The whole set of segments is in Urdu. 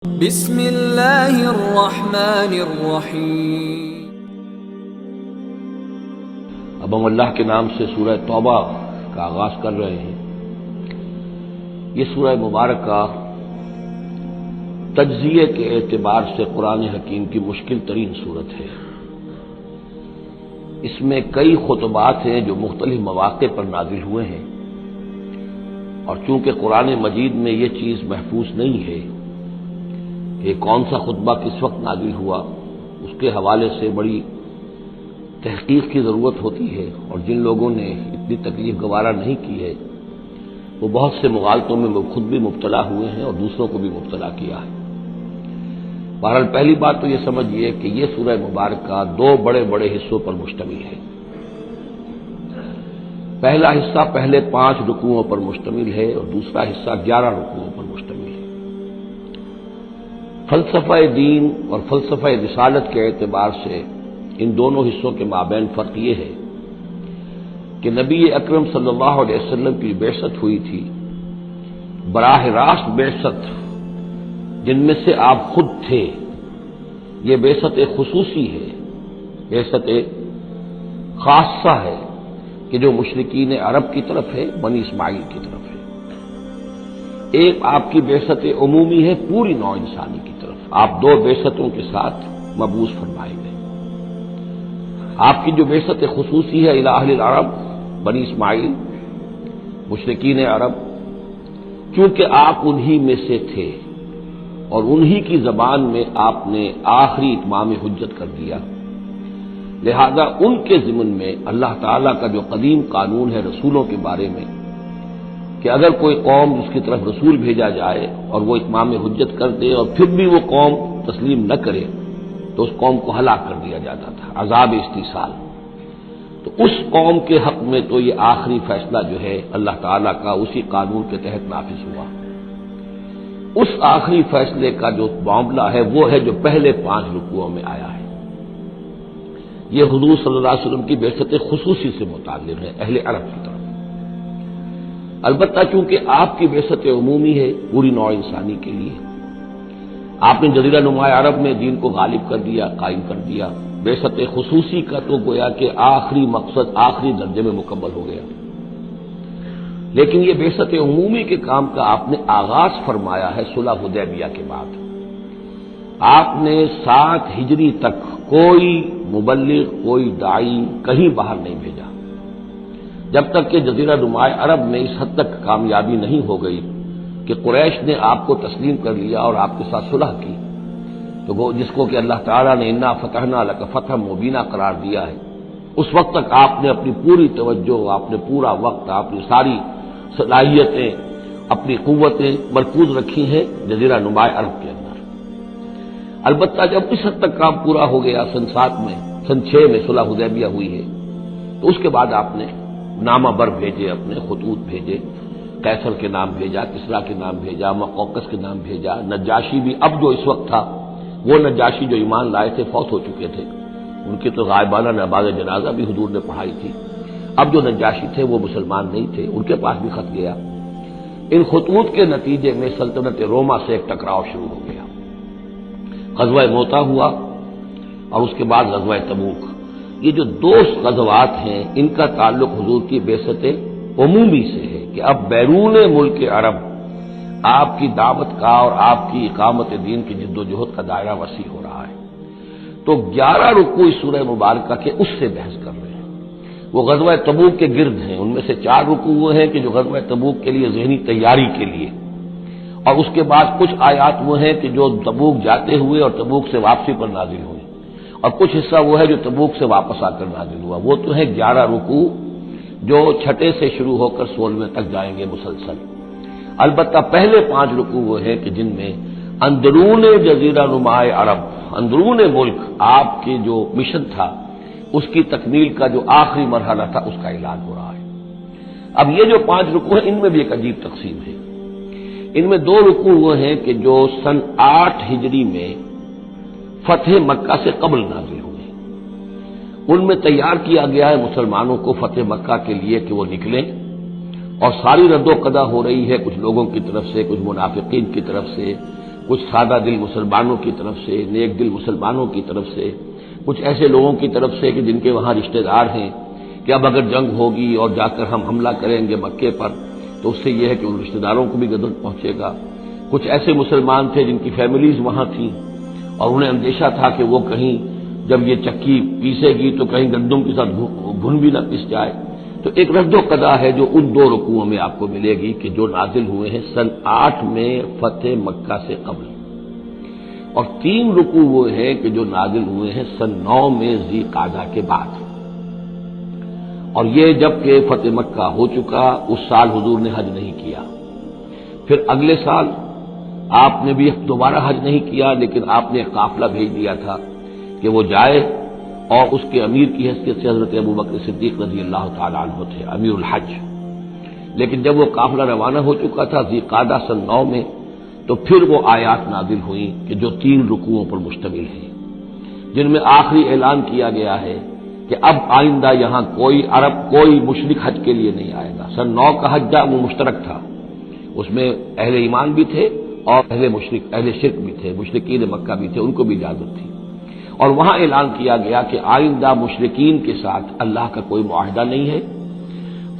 بسم اللہ الرحمن الرحیم۔ اب ہم اللہ کے نام سے سورہ توبہ کا آغاز کر رہے ہیں۔ یہ سورہ مبارکہ تجزیے کے اعتبار سے قرآن حکیم کی مشکل ترین سورت ہے۔ اس میں کئی خطبات ہیں جو مختلف مواقع پر نازل ہوئے ہیں، اور چونکہ قرآن مجید میں یہ چیز محفوظ نہیں ہے کہ کون سا خطبہ کس وقت نازل ہوا، اس کے حوالے سے بڑی تحقیق کی ضرورت ہوتی ہے، اور جن لوگوں نے اتنی تکلیف گوارا نہیں کی ہے وہ بہت سے مغالطوں میں خود بھی مبتلا ہوئے ہیں اور دوسروں کو بھی مبتلا کیا ہے۔ بہرحال پہلی بات تو یہ سمجھیے کہ یہ سورہ مبارکہ دو بڑے بڑے حصوں پر مشتمل ہے۔ پہلا حصہ پہلے 5 رکوعوں پر مشتمل ہے اور دوسرا حصہ 11 رکوعوں پر مشتمل ہے۔ فلسفہ دین اور فلسفہ رسالت کے اعتبار سے ان دونوں حصوں کے مابین فرق یہ ہے کہ نبی اکرم صلی اللہ علیہ وسلم کی بعثت ہوئی تھی براہ راست بعثت جن میں سے آپ خود تھے، یہ بعثت خصوصی ہے، بعثت خاصہ ہے کہ جو مشرکین عرب کی طرف ہے، بنی اسماعیل کی طرف ہے۔ ایک آپ کی بعثت عمومی ہے پوری نوع انسانی کی طرف، آپ 2 بعثتوں کے ساتھ مبعوث فرمائے گئے۔ آپ کی جو بعثت خصوصی ہے الی اہل العرب، بنی اسماعیل، مشرکین عرب، چونکہ آپ انہی میں سے تھے اور انہی کی زبان میں آپ نے آخری اتمام حجت کر دیا، لہذا ان کے ضمن میں اللہ تعالیٰ کا جو قدیم قانون ہے رسولوں کے بارے میں کہ اگر کوئی قوم جس کی طرف رسول بھیجا جائے اور وہ اتمام حجت کر دے اور پھر بھی وہ قوم تسلیم نہ کرے تو اس قوم کو ہلاک کر دیا جاتا تھا، عذاب استیصال۔ تو اس قوم کے حق میں تو یہ آخری فیصلہ جو ہے اللہ تعالیٰ کا اسی قانون کے تحت نافذ ہوا۔ اس آخری فیصلے کا جو معاملہ ہے وہ ہے جو پہلے 5 رکوعوں میں آیا ہے۔ یہ حضور صلی اللہ علیہ وسلم کی بعثت خصوصی سے متعلق ہے اہل عرب کی طرف۔ البتہ چونکہ آپ کی بعثت عمومی ہے پوری نوع انسانی کے لیے، آپ نے جزیرہ نما عرب میں دین کو غالب کر دیا، قائم کر دیا۔ بعثت خصوصی کا تو گویا کہ آخری مقصد آخری درجے میں مکمل ہو گیا، لیکن یہ بعثت عمومی کے کام کا آپ نے آغاز فرمایا ہے صلح حدیبیہ کے بعد۔ آپ نے 7 ہجری تک کوئی مبلغ، کوئی داعی کہیں باہر نہیں بھیجا، جب تک کہ جزیرہ نما عرب میں اس حد تک کامیابی نہیں ہو گئی کہ قریش نے آپ کو تسلیم کر لیا اور آپ کے ساتھ صلح کی، تو وہ جس کو کہ اللہ تعالیٰ نے انا فتحنا لک فتحا مبینا قرار دیا ہے، اس وقت تک آپ نے اپنی پوری توجہ، آپ نے پورا وقت، آپ نے ساری صلاحیتیں، اپنی قوتیں مرکوز رکھی ہیں جزیرہ نما عرب کے اندر۔ البتہ جب اس حد تک کام پورا ہو گیا سن 7 میں، سن 6 میں صلح حدیبیہ ہوئی ہے، تو اس کے بعد آپ نے نامہ بر بھیجے، اپنے خطوط بھیجے، قیصر کے نام بھیجا، کسریٰ کے نام بھیجا، مقوقس کے نام بھیجا، نجاشی بھی اب جو اس وقت تھا، وہ نجاشی جو ایمان لائے تھے فوت ہو چکے تھے، ان کی تو غائبانہ نماز جنازہ بھی حضور نے پڑھائی تھی۔ اب جو نجاشی تھے وہ مسلمان نہیں تھے، ان کے پاس بھی خط گیا۔ ان خطوط کے نتیجے میں سلطنت روما سے ایک ٹکراؤ شروع ہو گیا، غزوہ موتا ہوا اور اس کے بعد غزوہ تبوک۔ یہ جو 2 غزوات ہیں ان کا تعلق حضور کی بعثت عمومی سے ہے کہ اب بیرون ملک عرب آپ کی دعوت کا اور آپ کی اقامت دین کی جد و جہد کا دائرہ وسیع ہو رہا ہے۔ تو 11 رکوع اس سورہ مبارکہ کے اس سے بحث کر رہے ہیں، وہ غزوہ تبوک کے گرد ہیں۔ ان میں سے 4 رکوع وہ ہیں کہ جو غزوہ تبوک کے لیے ذہنی تیاری کے لیے، اور اس کے بعد کچھ آیات وہ ہیں کہ جو تبوک جاتے ہوئے اور تبوک سے واپسی پر نازل ہوئی، اور کچھ حصہ وہ ہے جو تبوک سے واپس آ کر نازل ہوا۔ وہ تو ہے 11 رکوع جو 6 سے شروع ہو کر 16 تک جائیں گے مسلسل۔ البتہ پہلے 5 رکوع وہ ہیں کہ جن میں اندرون جزیرہ نما عرب، اندرون ملک آپ کے جو مشن تھا اس کی تکمیل کا جو آخری مرحلہ تھا اس کا اعلان ہو رہا ہے۔ اب یہ جو 5 رکوع ہیں ان میں بھی ایک عجیب تقسیم ہے۔ ان میں 2 رکوع وہ ہیں کہ جو سن 8 ہجری میں فتح مکہ سے قبل نازل ہوئے، ان میں تیار کیا گیا ہے مسلمانوں کو فتح مکہ کے لیے کہ وہ نکلیں، اور ساری رد و قدا ہو رہی ہے کچھ لوگوں کی طرف سے، کچھ منافقین کی طرف سے، کچھ سادہ دل مسلمانوں کی طرف سے، نیک دل مسلمانوں کی طرف سے، کچھ ایسے لوگوں کی طرف سے کہ جن کے وہاں رشتہ دار ہیں کہ اب اگر جنگ ہوگی اور جا کر ہم حملہ کریں گے مکے پر تو اس سے یہ ہے کہ ان رشتہ داروں کو بھی غضب پہنچے گا۔ کچھ ایسے مسلمان تھے جن کی فیملیز وہاں تھیں اور انہیں اندیشہ تھا کہ وہ کہیں جب یہ چکی پیسے گی تو کہیں گندم کے ساتھ گھن بھی نہ پس جائے۔ تو ایک رد و قضا ہے جو ان 2 رکوعوں میں آپ کو ملے گی کہ جو نازل ہوئے ہیں سن 8 میں فتح مکہ سے قبل، اور 3 رکوع وہ ہیں کہ جو نازل ہوئے ہیں سن 9 میں ذی قعدہ کے بعد۔ اور یہ جب کہ فتح مکہ ہو چکا، اس سال حضور نے حج نہیں کیا، پھر اگلے سال آپ نے بھی دوبارہ حج نہیں کیا، لیکن آپ نے ایک قافلہ بھیج دیا تھا کہ وہ جائے، اور اس کے امیر کی حیثیت سے حضرت ابوبکر صدیق رضی اللہ تعالیٰ عنہ تھے امیر الحج۔ لیکن جب وہ قافلہ روانہ ہو چکا تھا ذی قعدہ سن 9 میں، تو پھر وہ آیات نازل ہوئیں کہ جو 3 رکوعوں پر مشتمل ہیں، جن میں آخری اعلان کیا گیا ہے کہ اب آئندہ یہاں کوئی عرب، کوئی مشرک حج کے لیے نہیں آئے گا۔ سن 9 کا حج وہ مشترک تھا، اس میں اہل ایمان بھی تھے اور اہل شرک بھی تھے، مشرکین مکہ بھی تھے، ان کو بھی اجازت تھی۔ اور وہاں اعلان کیا گیا کہ آئندہ مشرکین کے ساتھ اللہ کا کوئی معاہدہ نہیں ہے،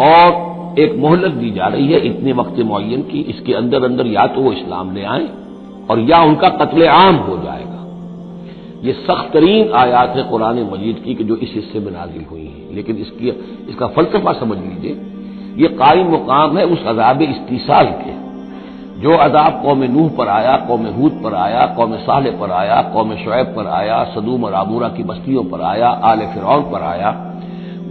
اور ایک مہلت دی جا رہی ہے اتنے وقت معین کی، اس کے اندر یا تو وہ اسلام لے آئیں اور یا ان کا قتل عام ہو جائے گا۔ یہ سخت ترین آیات ہے قرآن مجید کی کہ جو اس حصے میں نازل ہوئی ہیں، لیکن اس کا فلسفہ سمجھ لیجئے، یہ قائم مقام ہے اس عذاب استیصال کے جو عذاب قوم نوح پر آیا، قوم ہود پر آیا، قوم صالح پر آیا، قوم شعیب پر آیا، سدوم اور عمورہ کی بستیوں پر آیا، آل فرعون پر آیا۔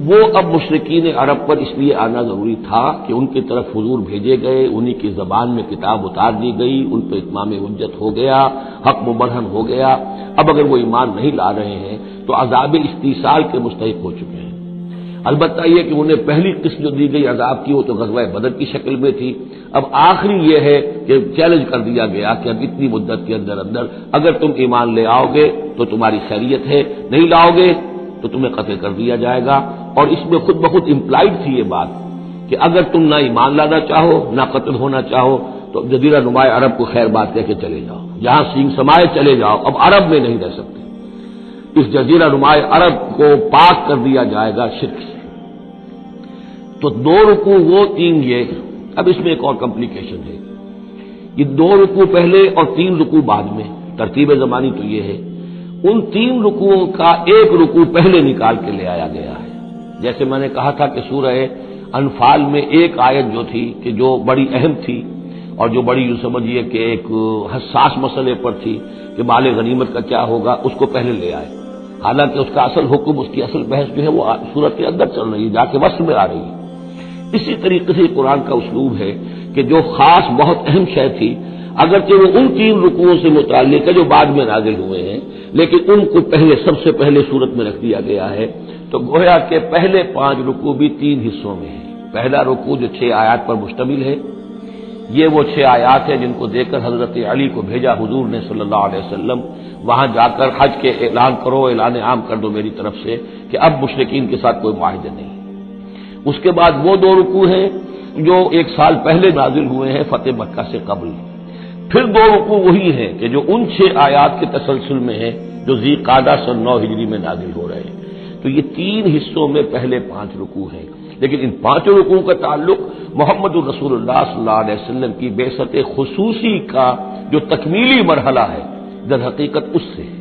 وہ اب مشرکین عرب پر اس لیے آنا ضروری تھا کہ ان کی طرف حضور بھیجے گئے، انہی کی زبان میں کتاب اتار دی گئی، ان پہ اتمام حجت ہو گیا، حق مبرہن ہو گیا۔ اب اگر وہ ایمان نہیں لا رہے ہیں تو عذاب استیصال کے مستحق ہو چکے ہیں۔ البتہ یہ کہ انہیں پہلی قسط جو دی گئی عذاب کی وہ تو غزوہ بدر کی شکل میں تھی، اب آخری یہ ہے کہ چیلنج کر دیا گیا کہ اب اتنی مدت کے اندر اگر تم ایمان لے آؤ گے تو تمہاری خیریت ہے، نہیں لاؤ گے تو تمہیں قتل کر دیا جائے گا۔ اور اس میں خود بخود امپلائڈ تھی یہ بات کہ اگر تم نہ ایمان لانا چاہو نہ قتل ہونا چاہو تو جزیرہ نمائے عرب کو خیر بات کہہ کے چلے جاؤ، جہاں سینگ سمائے چلے جاؤ، اب عرب میں نہیں رہ سکتے۔ اس جزیرہ نمائے عرب کو پاک کر دیا جائے گا شرک سے۔ تو 2 رکوع وہ 3 یہ، اب اس میں ایک اور کمپلیکیشن ہے، یہ 2 رکوع پہلے اور 3 رکوع بعد میں، ترتیب زمانی تو یہ ہے، ان 3 رکوعوں کا ایک رکوع پہلے نکال کے لے آیا گیا ہے۔ جیسے میں نے کہا تھا کہ سورہ انفال میں ایک آیت جو تھی کہ جو بڑی اہم تھی اور جو بڑی یوں سمجھیے کہ ایک حساس مسئلے پر تھی کہ مال غنیمت کا کیا ہوگا، اس کو پہلے لے آئے، حالانکہ اس کا اصل حکم، اس کی اصل بحث جو ہے وہ سورت کے اندر چل رہی ہے، جا کے وصل میں آ رہی ہے۔ اسی طریقے سے قرآن کا اسلوب ہے کہ جو خاص بہت اہم شے تھی، اگرچہ وہ ان 3 رکوعوں سے متعلق ہے جو بعد میں نازل ہوئے ہیں، لیکن ان کو پہلے سب سے پہلے سورت میں رکھ دیا گیا ہے۔ تو گویا کہ پہلے 5 رکوع بھی 3 حصوں میں ہیں۔ پہلا رکوع جو 6 آیات پر مشتمل ہے، یہ وہ 6 آیات ہیں جن کو دے کر حضرت علی کو بھیجا حضور نے صلی اللہ علیہ وسلم، وہاں جا کر حج کے اعلان کرو، اعلان عام کر دو میری طرف سے کہ اب مشرکین کے ساتھ کوئی معاہدے نہیں۔ اس کے بعد وہ 2 رکوع ہیں جو 1 سال پہلے نازل ہوئے ہیں فتح مکہ سے قبل۔ پھر 2 رکوع وہی ہیں کہ جو ان 6 آیات کے تسلسل میں ہیں جو ذی قعدہ سن 9 ہجری میں نازل ہو رہے ہیں۔ تو یہ 3 حصوں میں پہلے 5 رکوع ہیں، لیکن ان 5 رکوع کا تعلق محمد الرسول اللہ صلی اللہ علیہ وسلم کی بعثت خصوصی کا جو تکمیلی مرحلہ ہے در حقیقت اس سے ہے۔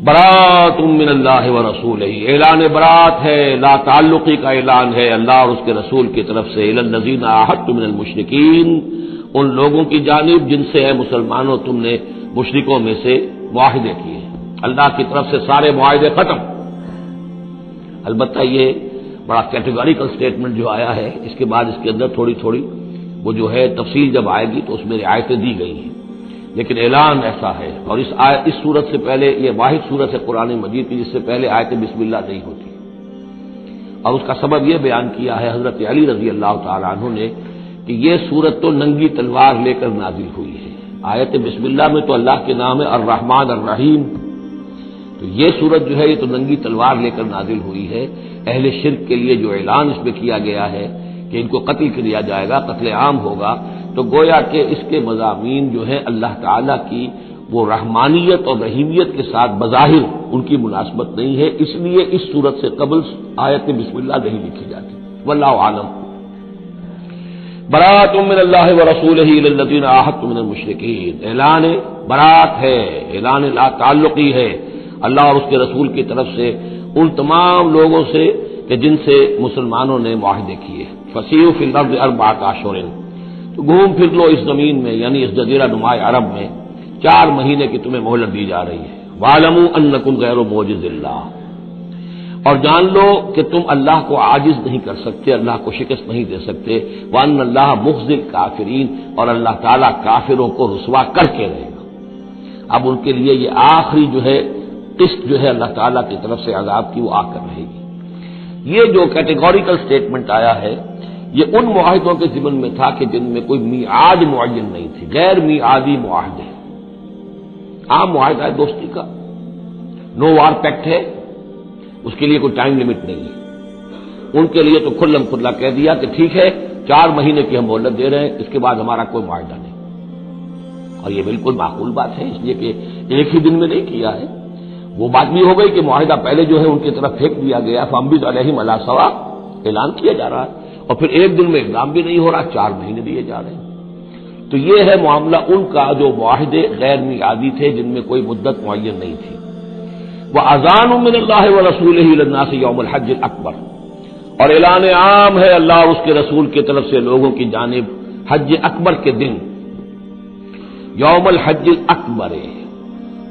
برات من اللہ ورسولہ، اعلان برات ہے، لا تعلقی کا اعلان ہے اللہ اور اس کے رسول کی طرف سے، الی الذین عاہدتم من المشرکین، ان لوگوں کی جانب جن سے اے مسلمانوں تم نے مشرکوں میں سے معاہدے کیے، اللہ کی طرف سے سارے معاہدے ختم۔ البتہ یہ بڑا کیٹیگوریکل سٹیٹمنٹ جو آیا ہے، اس کے بعد اس کے اندر تھوڑی تھوڑی وہ جو ہے تفصیل جب آئے گی تو اس میں رعایتیں دی گئی ہیں، لیکن اعلان ایسا ہے۔ اور اس سورت سے پہلے یہ واحد سورت ہے قرآن مجید کی جس سے پہلے آیت بسم اللہ نہیں ہوتی، اور اس کا سبب یہ بیان کیا ہے حضرت علی رضی اللہ تعالی عنہ نے کہ یہ سورت تو ننگی تلوار لے کر نازل ہوئی ہے۔ آیت بسم اللہ میں تو اللہ کے نام ہے الرحمن الرحیم، تو یہ سورت جو ہے یہ تو ننگی تلوار لے کر نازل ہوئی ہے۔ اہل شرک کے لیے جو اعلان اس میں کیا گیا ہے کہ ان کو قتل کیا جائے گا، قتل عام ہوگا، تو گویا کہ اس کے مضامین جو ہے اللہ تعالیٰ کی وہ رحمانیت اور رحیمیت کے ساتھ بظاہر ان کی مناسبت نہیں ہے، اس لیے اس صورت سے قبل آیت بسم اللہ نہیں لکھی جاتی۔ واللہ عالم۔ برات من اللہ ورسولہ الی الذین عاہدتم من المشرکین، اعلان برات ہے، اعلان لا تعلقی ہے اللہ اور اس کے رسول کی طرف سے ان تمام لوگوں سے کہ جن سے مسلمانوں نے معاہدے کیے۔ فسیحوا فی الارض اربعۃ اشہر، تو گھوم پھر لو اس زمین میں یعنی اس جزیرہ نما عرب میں 4 مہینے کی تمہیں مہلت دی جا رہی ہے۔ وَاعْلَمُوا أَنَّكُمْ غَيْرُ مُعْجِزِ اللَّهِ، اور جان لو کہ تم اللہ کو عاجز نہیں کر سکتے، اللہ کو شکست نہیں دے سکتے۔ وَأَنَّ اللَّهَ مُخْزِي الْكَافِرِينَ، اور اللہ تعالیٰ کافروں کو رسوا کر کے رہے گا۔ اب ان کے لیے یہ آخری جو ہے قسط جو ہے اللہ تعالیٰ کی طرف سے عذاب کی وہ آ کر رہے گی۔ یہ جو کیٹیگوریکل سٹیٹمنٹ آیا ہے یہ ان معاہدوں کے ضمن میں تھا کہ جن میں کوئی میعاد معین نہیں تھی، غیر میعادی معاہدے۔ عام معاہدہ ہے دوستی کا، نو وار پیکٹ ہے، اس کے لیے کوئی ٹائم لمٹ نہیں ہے۔ ان کے لیے تو کھلم کھلا کہہ دیا کہ ٹھیک ہے 4 مہینے کی ہم مہلت دے رہے ہیں، اس کے بعد ہمارا کوئی معاہدہ نہیں۔ اور یہ بالکل معقول بات ہے، اس لیے کہ ایک ہی دن میں نہیں کیا ہے۔ وہ بات بھی ہو گئی کہ معاہدہ پہلے جو ہے ان کی طرف پھینک دیا گیا، فَأَنبِذْ عَلَيْهِمْ عَلَىٰ سَوَاءٍ، اعلان کیا جا رہا ہے، اور پھر ایک دن میں اقدام بھی نہیں ہو رہا، 4 مہینے دیے جا رہے ہیں۔ تو یہ ہے معاملہ ان کا جو معاہدے غیر میعادی تھے جن میں کوئی مدت معین نہیں تھی۔ وَأَذَانٌ مِّنَ اللَّهِ وَرَسُولِهِ إِلَى النَّاسِ يَوْمَ الْحَجِّ الْأَكْبَرِ، اور اعلان عام ہے اللہ اور اس کے رسول کی طرف سے لوگوں کی جانب حج اکبر کے دن، یوم الحج الاکبر،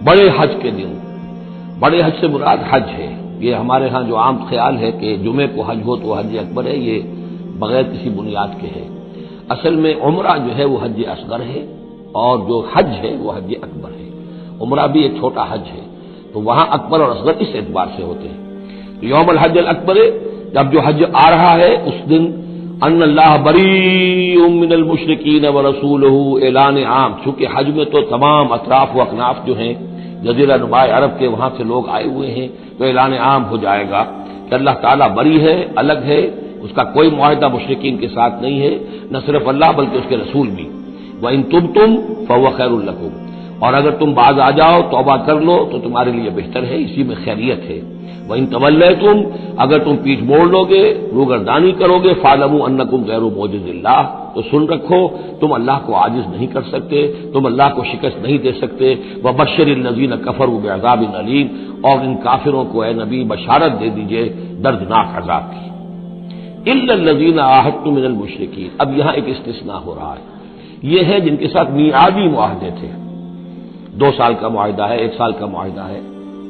بڑے حج کے دن۔ بڑے حج سے مراد حج ہے، یہ ہمارے ہاں جو عام خیال ہے کہ جمعے کو حج ہو تو حج اکبر ہے، یہ بغیر کسی بنیاد کے ہے۔ اصل میں عمرہ جو ہے وہ حج اصغر ہے، اور جو حج ہے وہ حج اکبر ہے۔ عمرہ بھی ایک چھوٹا حج ہے، تو وہاں اکبر اور اصغر اس اعتبار سے ہوتے ہیں۔ تو یوم الحج الاکبر، جب جو حج آ رہا ہے اس دن، ان اللہ بریء من المشرکین ورسولہ، اعلان عام، چونکہ حج میں تو تمام اطراف و اکناف جو ہیں جزیرہ نما عرب کے وہاں سے لوگ آئے ہوئے ہیں، تو اعلان عام ہو جائے گا کہ اللہ تعالیٰ بری ہے، الگ ہے، اس کا کوئی معاہدہ مشرکین کے ساتھ نہیں ہے، نہ صرف اللہ بلکہ اس کے رسول بھی۔ وَإِن تُبْتُمْ فَهُوَ خَيْرٌ لَكُمْ، اور اگر تم باز آ جاؤ، توبہ کر لو تو تمہارے لیے بہتر ہے، اسی میں خیریت ہے۔ وَإِن تَوَلَّيْتُمْ، اگر تم پیٹھ موڑ لو گے، روگردانی کرو گے، فَاعْلَمُوا أَنَّكُمْ غَيْرُ مُعْجِزِ اللَّهِ، تو سن رکھو تم اللہ کو عاجز نہیں کر سکتے، تم اللہ کو شکست نہیں دے سکتے۔ وَبَشِّرِ الَّذِينَ كَفَرُوا بِعَذَابٍ أَلِيمٍ، اور ان کافروں کو اے نبی بشارت دے دیجئے دردناک عذاب کی۔ إِلَّا الَّذِينَ عَاهَدتُّم مِّنَ الْمُشْرِكِينَ، اب یہاں ایک استثناء ہو رہا ہے، یہ ہے جن کے ساتھ میعادی معاہدے تھے، 2 سال کا معاہدہ ہے، 1 سال کا معاہدہ ہے،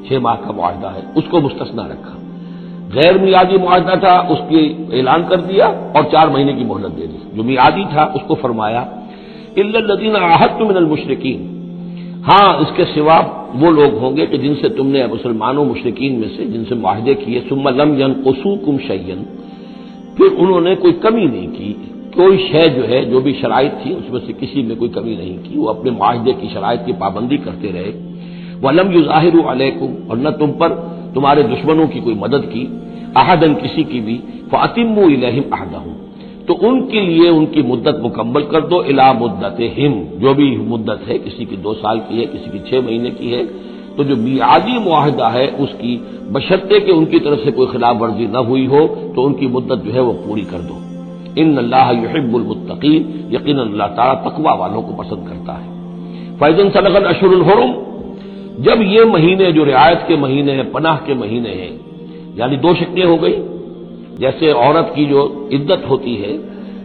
6 ماہ کا معاہدہ ہے، اس کو مستثنیٰ رکھا۔ غیر میعادی معاہدہ تھا اس کی اعلان کر دیا اور 4 مہینے کی مہلت دے دی۔ جو میعادی تھا اس کو فرمایا الا الذین عاہدتم من المشرکین، ہاں اس کے سوا وہ لوگ ہوں گے کہ جن سے تم نے مسلمانوں مشرکین میں سے جن سے معاہدے کیے، ثم لم ينقصوکم شیئا، پھر انہوں نے کوئی کمی نہیں کی، کوئی شے جو ہے جو بھی شرائط تھی اس میں سے کسی میں کوئی کمی نہیں کی، وہ اپنے معاہدے کی شرائط کی پابندی کرتے رہے۔ وَلَمْ يُظَاهِرُوا عَلَيْكُمْ، اور نہ تم پر تمہارے دشمنوں کی کوئی مدد کی، احدن کسی کی بھی، فَأَتِمُّوا إِلَيْهِمْ عَهْدَهُمْ، تو ان کے لیے ان کی مدت مکمل کر دو، الی مدتہم، جو بھی مدت ہے، کسی کی 2 سال کی ہے، کسی کی 6 مہینے کی ہے، تو جو میعادی معاہدہ ہے اس کی بشرطے کہ ان کی طرف سے کوئی خلاف ورزی نہ ہوئی ہو تو ان کی مدت جو ہے وہ پوری کر دو۔ ان اللہ یحب المتقین، یقینا اللہ تعالیٰ تقوی والوں کو پسند کرتا ہے۔ فَإِذَا انسلخ الاشہر الحرم، جب یہ مہینے جو رعایت کے مہینے ہیں، پناہ کے مہینے ہیں، یعنی 2 شکلیں ہو گئی، جیسے عورت کی جو عدت ہوتی ہے،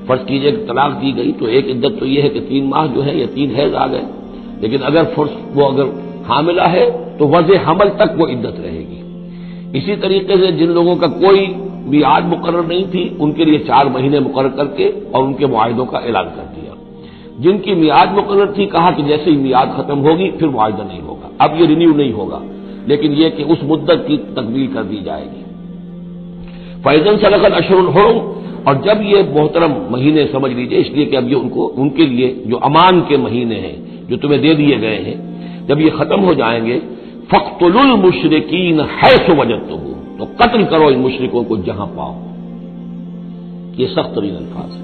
فرض کیجئے کہ طلاق دی گئی تو ایک عدت تو یہ ہے کہ 3 ماہ جو ہے یا 3 حیض آ گئے، لیکن اگر اگر حاملہ ہے تو وضع حمل تک وہ عدت رہے گی۔ اسی طریقے سے جن لوگوں کا کوئی میعاد مقرر نہیں تھی ان کے لیے 4 مہینے مقرر کر کے اور ان کے معاہدوں کا اعلان کر دیا۔ جن کی میعاد مقرر تھی کہا کہ جیسے ہی میعاد ختم ہوگی پھر معاہدہ نہیں ہوگا، اب یہ رینیو نہیں ہوگا، لیکن یہ کہ اس مدت کی تکمیل کر دی جائے گی۔ فَإِذَا انسلخ الاشہر الحرم، اور جب یہ محترم مہینے سمجھ لیجئے، اس لیے کہ اب یہ ان کے لیے جو امان کے مہینے ہیں جو تمہیں دے دیے گئے ہیں، جب یہ ختم ہو جائیں گے، فَاقْتُلُوا الْمُشْرِكِينَ حَيْثُ وَجَدتُّمُوهُمْ، تو قتل کرو ان مشرکوں کو جہاں پاؤ۔ یہ سخت ترین الفاظ ہے،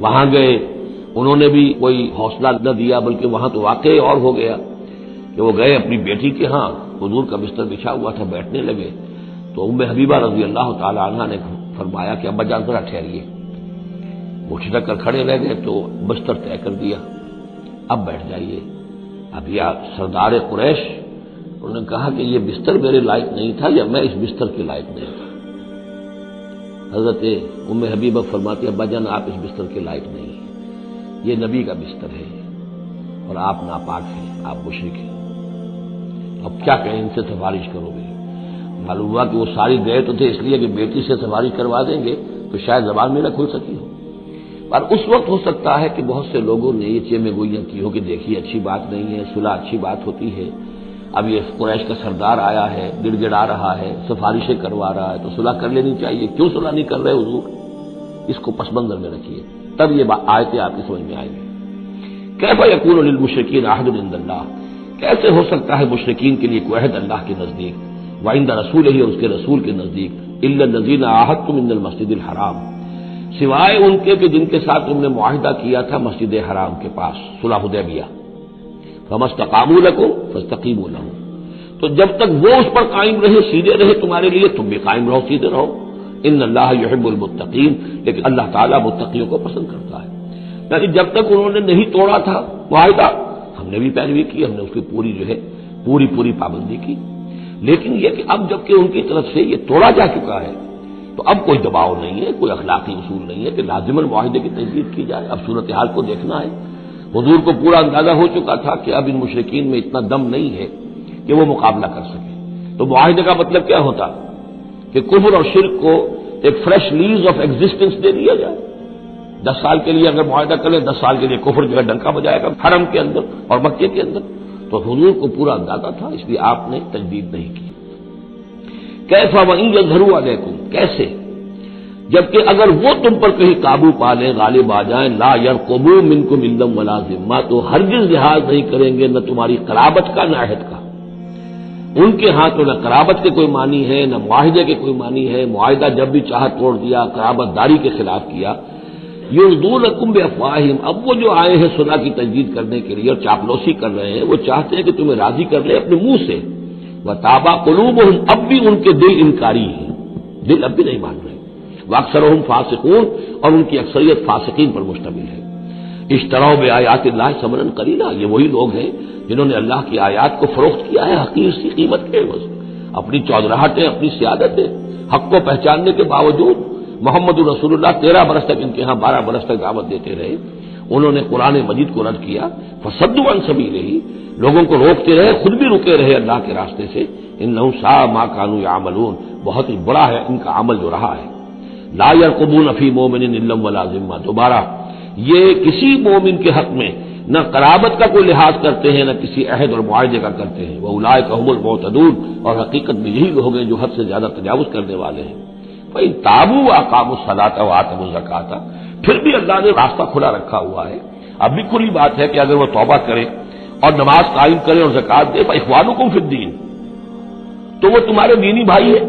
وہاں گئے، انہوں نے بھی کوئی حوصلہ نہ دیا، بلکہ وہاں تو واقعی اور ہو گیا کہ وہ گئے اپنی بیٹی کے ہاں، حضور کا بستر بچھا ہوا تھا، بیٹھنے لگے تو ام حبیبہ رضی اللہ تعالی عنہا نے فرمایا کہ ابا جان ذرا ٹھہریے۔ وہ چھٹک کر کھڑے رہ گئے تو بستر طے کر دیا، اب بیٹھ جائیے۔ اب یہ سردار قریش، انہوں نے کہا کہ یہ بستر میرے لائق نہیں تھا یا میں اس بستر کے لائق نہیں تھا۔ حضرت ام حبیبہ فرماتی ابا جان آپ اس بستر کے لائق نہیں ہیں، یہ نبی کا بستر ہے اور آپ ناپاک ہیں، آپ مشرک ہیں، اب کیا کہیں، ان سے سفارش کرو گے؟ معلوم ہوا کہ وہ ساری گئے تو تھے اس لیے کہ بیٹی سے سفارش کروا دیں گے تو شاید زبان میں نہ کھل سکی ہو، اور اس وقت ہو سکتا ہے کہ بہت سے لوگوں نے یہ چیمے گوئیاں کی ہو کہ دیکھیے اچھی بات نہیں ہے، صلح اچھی بات ہوتی ہے، اب یہ قریش کا سردار آیا ہے، گڑ گڑا رہا ہے، سفارشیں کروا رہا ہے تو صلح کر لینی چاہیے، کیوں صلح نہیں کر رہے حضور؟ اس کو پس منظر میں رکھیے، تب یہ آیتیں آپ کی سمجھ میں آئیں گی۔ کیف یکون للمشرکین عہد عند اللہ، کیسے ہو سکتا ہے مشرکین کے لیے کوئی عہد اللہ کے نزدیک، وعند رسولہ اور اس کے رسول کے نزدیک، الا الذین عاہدتم من المسجد الحرام، سوائے ان کے کہ جن کے ساتھ تم نے معاہدہ کیا تھا مسجد حرام کے پاس، صلح حدیبیہ، فما استقاموا لکم فاستقیموا لہم، تو جب تک وہ اس پر قائم رہے، سیدھے رہے تمہارے لیے، تم بھی قائم رہو، سیدھے رہو، ان اللہ یحب المتقین، لیکن اللہ تعالیٰ متقیوں کو پسند کرتا ہے۔ یعنی جب تک انہوں نے نہیں توڑا تھا معاہدہ، ہم نے بھی پیروی کی، ہم نے اس کی پوری پابندی کی، لیکن یہ کہ اب جب کہ ان کی طرف سے یہ توڑا جا چکا ہے تو اب کوئی دباؤ نہیں ہے، کوئی اخلاقی اصول نہیں ہے کہ لازماً معاہدے کی تجدید کی جائے، اب صورتحال کو دیکھنا ہے۔ حضور کو پورا اندازہ ہو چکا تھا کہ اب ان مشرکین میں اتنا دم نہیں ہے کہ وہ مقابلہ کر سکے، تو معاہدے کا مطلب کیا ہوتا کہ کفر اور شرک کو ایک فریش لیز آف ایگزسٹنس دے دیا جائے، 10 سال کے لیے اگر معاہدہ کرے، 10 سال کے لیے کفر جو ہے ڈنکا بجائے گا حرم کے اندر اور مکے کے اندر، تو حضور کو پورا اندازہ تھا، اس لیے آپ نے تجدید نہیں کی۔ کیف وإن یظہروا علیکم، کیسے، جبکہ اگر وہ تم پر کہیں قابو پا لیں، غالب آ جائیں، لا یرقبوا منکم الا ولا ذمہ، تو ہرگز لحاظ نہیں کریں گے نہ تمہاری قرابت کا نہ عہد کا۔ ان کے ہاں تو نہ قرابت کے کوئی معنی ہے نہ معاہدے کے کوئی معنی ہے، معاہدہ جب بھی چاہا توڑ دیا، قرابت داری کے خلاف کیا۔ یرضونکم بافواہہم، اب وہ جو آئے ہیں صلح کی تجدید کرنے کے لیے اور چاپلوسی کر رہے ہیں، وہ چاہتے ہیں کہ تمہیں راضی کر لیں اپنے منہ سے، وتابى قلوبہم، اب بھی ان کے دل انکاری ہیں، دل اب بھی نہیں مان رہے، واکثرہم فاسقون، اور ان کی اکثریت فاسقین پر مشتمل ہے۔ اشتروا بآیات اللہ ثمنا قلیلا، یہ وہی لوگ ہیں جنہوں نے اللہ کی آیات کو فروخت کیا ہے حقیر سی قیمت کے عوض، اپنی چودراہٹیں، اپنی سیادتیں، حق کو پہچاننے کے باوجود محمد رسول اللہ 13 برس تک ان کے ہاں 12 برس تک دعوت دیتے رہے، انہوں نے قرآن مجید کو رد کیا، فصدوا عن سبیلہ، لوگوں کو روکتے رہے، خود بھی رکے رہے اللہ کے راستے سے، انہم ساء ما كانوا يعملون، بہت ہی بڑا ہے ان کا عمل جو رہا ہے۔ لا يرقبون فی مومن الا ولا ذمہ، دوبارہ یہ کسی مومن کے حق میں نہ قرابت کا کوئی لحاظ کرتے ہیں نہ کسی عہد اور معاہدے کا کرتے ہیں، واولئک هم المعتدون، اور حقیقت میں یہی لوگ ہیں جو حد سے زیادہ تجاوز کرنے والے ہیں۔ فإن تابوا وأقاموا الصلاة وآتوا الزکاة، پھر بھی اللہ نے راستہ کھلا رکھا ہوا ہے، اب بھی کھلی بات ہے کہ اگر وہ توبہ کرے اور نماز قائم کرے اور زکات دے، فإخوانکم فی الدین، تو وہ تمہارے دینی بھائی ہیں۔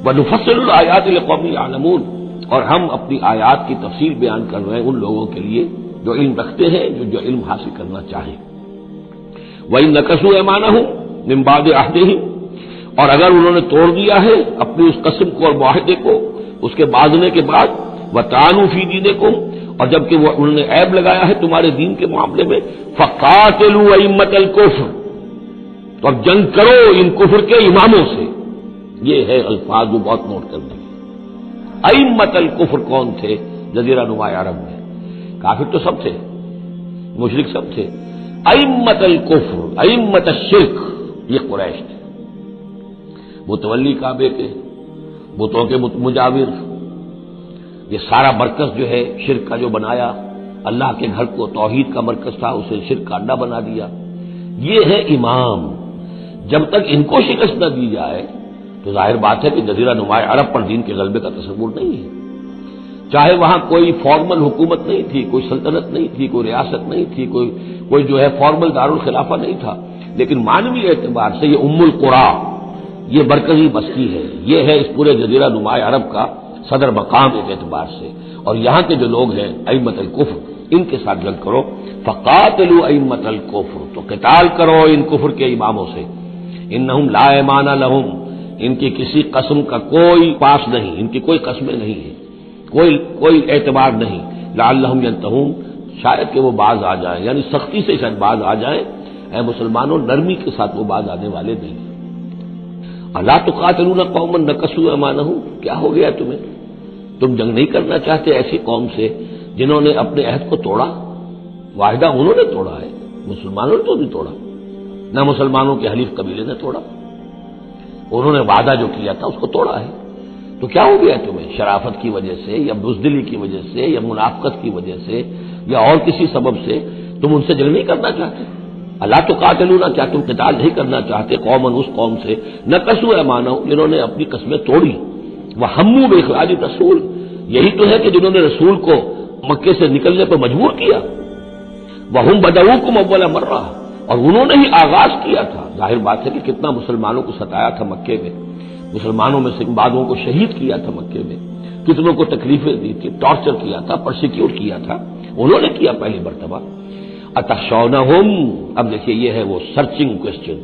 وَنُفَصِّلُ الْآيَاتِ لِقَوْمٍ يَعْلَمُونَ، اور ہم اپنی آیات کی تفصیل بیان کر رہے ہیں ان لوگوں کے لیے جو علم رکھتے ہیں، جو علم حاصل کرنا چاہیں۔ وَإِن نَكَثُوا أَيْمَانَهُم مِّن بَعْدِ عَهْدِهِمْ، اور اگر انہوں نے توڑ دیا ہے اپنی اس قسم کو اور معاہدے کو اس کے باندھنے کے بعد، وَطَعَنُوا فِي دِينِكُمْ، اور جبکہ وہ انہوں نے عیب لگایا ہے تمہارے دین کے معاملے میں، فَقَاتِلُوا أَئِمَّةَ الْكُفْرِ، تو اب جنگ کرو ان کفر کے اماموں سے۔ یہ ہے الفاظ جو بہت نوٹ کرنے ہیں۔ ائمۃ الکفر کون تھے جزیرہ نما عرب میں؟ کافر تو سب تھے، مشرک سب تھے، ائمۃ الکفر، ائمۃ الشرک یہ قریش تھے، متولی کعبے کے، بتوں کے مجاور، یہ سارا مرکز جو ہے شرک کا جو بنایا، اللہ کے گھر کو توحید کا مرکز تھا اسے شرک کا اڈا بنا دیا، یہ ہے امام۔ جب تک ان کو شکست نہ دی جائے تو ظاہر بات ہے کہ جزیرہ نما عرب پر دین کے غلبے کا تصور نہیں ہے، چاہے وہاں کوئی فارمل حکومت نہیں تھی، کوئی سلطنت نہیں تھی، کوئی ریاست نہیں تھی، کوئی جو ہے فارمل دارالخلافہ نہیں تھا، لیکن معنوی اعتبار سے یہ ام القری، یہ مرکزی بستی ہے، یہ ہے اس پورے جزیرہ نما عرب کا صدر مقام ایک اعتبار سے، اور یہاں کے جو لوگ ہیں ائمۃ الکفر، ان کے ساتھ جنگ کرو، فقاتلوا ائمۃ الکفر، تو قتال کرو ان کفر کے اماموں سے، انہم لا ایمان لہم، ان کی کسی قسم کا کوئی پاس نہیں، ان کی کوئی قسمیں نہیں ہیں، کوئی اعتبار نہیں، لعلہم ینتہون، شاید کہ وہ باز آ جائیں، یعنی سختی سے شاید باز آ جائیں۔ اے مسلمانوں، نرمی کے ساتھ وہ باز آنے والے نہیں ہیں۔ الا تقاتلون قوما نکثوا ایمانہم، کیا ہو گیا تمہیں؟ تم جنگ نہیں کرنا چاہتے ایسی قوم سے جنہوں نے اپنے عہد کو توڑا؟ معاہدہ انہوں نے توڑا ہے، مسلمانوں نے تو نہیں توڑا، نہ مسلمانوں کے حلیف قبیلے نے توڑا، انہوں نے وعدہ جو کیا تھا اس کو توڑا ہے۔ تو کیا ہو گیا تمہیں؟ شرافت کی وجہ سے یا بزدلی کی وجہ سے یا منافقت کی وجہ سے یا اور کسی سبب سے تم ان سے جنگ نہیں کرنا چاہتے؟ الا تقاتلون، کیا تم قتال نہیں کرنا چاہتے قومن، اس قوم سے نکثوا ایمانہم، جنہوں نے اپنی قسمیں توڑی، وہموا باخراج الرسول، یہی تو ہے کہ جنہوں نے رسول کو مکے سے نکلنے پر مجبور کیا، وہم بدؤکم اول مرہ، اور انہوں نے ہی آغاز کیا تھا۔ ظاہر بات ہے کہ کتنا مسلمانوں کو ستایا تھا مکے میں، مسلمانوں میں سے بعضوں کو شہید کیا تھا مکے میں، کتنوں کو تکلیفیں دی تھی، ٹارچر کیا تھا، پرسیکیوٹ کیا تھا، انہوں نے کیا پہلی مرتبہ۔ اتخشونہم، اب دیکھیے یہ ہے وہ سرچنگ کوسچن،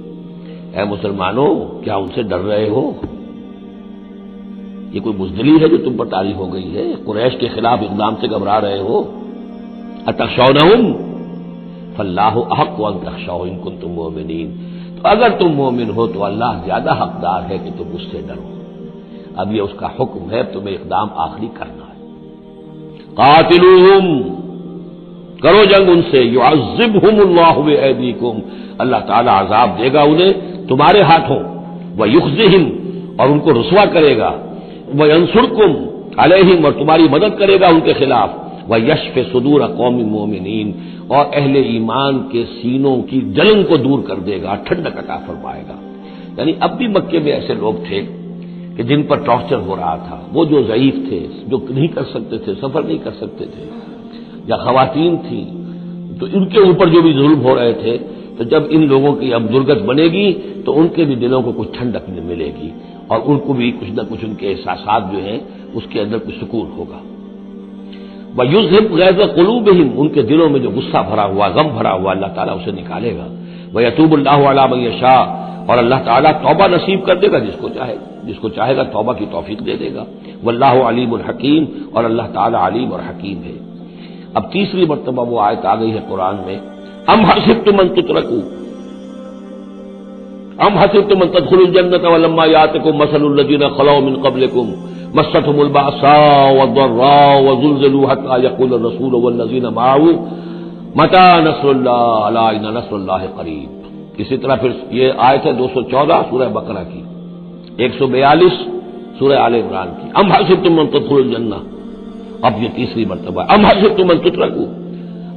اے مسلمانوں کیا ان سے ڈر رہے ہو؟ یہ کوئی بزدلی ہے جو تم پر طاری ہو گئی ہے؟ قریش کے خلاف اقدام سے گھبرا رہے ہو؟ اتخشونہم فاللہ احق ان تخشوہ ان کنتم مؤمنین، تو اگر تم مومن ہو تو اللہ زیادہ حقدار ہے کہ تم اس سے ڈرو۔ اب یہ اس کا حکم ہے، تمہیں اقدام آخری کرنا ہے۔ قاتلوہم، کرو جنگ ان سے، یعذبہم اللہ بایدیکم، اللہ تعالی عذاب دے گا انہیں تمہارے ہاتھوں، ویخزہم، اور ان کو رسوا کرے گا، وینصرکم علیہم، اور تمہاری مدد کرے گا ان کے خلاف، ویشف صدور قوم مومنین، اور اہل ایمان کے سینوں کی جلن کو دور کر دے گا، ٹھنڈک عطا فرمائے گا۔ یعنی اب بھی مکے میں ایسے لوگ تھے کہ جن پر ٹارچر ہو رہا تھا، وہ جو ضعیف تھے، جو نہیں کر سکتے تھے، سفر نہیں کر سکتے تھے، یا خواتین تھیں تو ان کے اوپر جو بھی ظلم ہو رہے تھے، تو جب ان لوگوں کی اب درگت بنے گی تو ان کے بھی دلوں کو کچھ ٹھنڈک ملے گی، اور ان کو بھی کچھ نہ کچھ ان کے احساسات جو ہیں اس کے اندر کچھ سکون ہوگا۔ وَيُذْهِبْ غَيْظَ قُلُوبِهِمْ، ان کے دلوں میں جو غصہ بھرا ہوا، غم بھرا ہوا، اللہ تعالیٰ اسے نکالے گا۔ وَيَتُوبُ اللَّهُ عَلَىٰ مَن يَشَاءُ، اور اللہ تعالیٰ توبہ نصیب کر دے گا جس کو چاہے گا توبہ کی توفیق دے دے گا۔ وَاللَّهُ عَلِيمٌ حَكِيمٌ، اور اللہ تعالیٰ علیم اور حکیم ہے۔ اب تیسری مرتبہ وہ آیت آ گئی ہے قرآن میں، ام حسبتم ان تترکوا، ام حسبتم ان تدخلوا الجنة ولما يأتكم مثل الذين خلوا من قبلكم مستهم البأساء والضراء وزلزلوا حتى يقول الرسول والذين معه متى نصر الله ألا إن نصر الله قريب۔ اسی طرح پھر یہ آیت ہے 214 سورہ بقرہ کی، 142 سورہ آل عمران کی، ام حسبتم ان تدخلوا الجنة، اب یہ تیسری مرتبہ ام حسبتم ان تترکوا،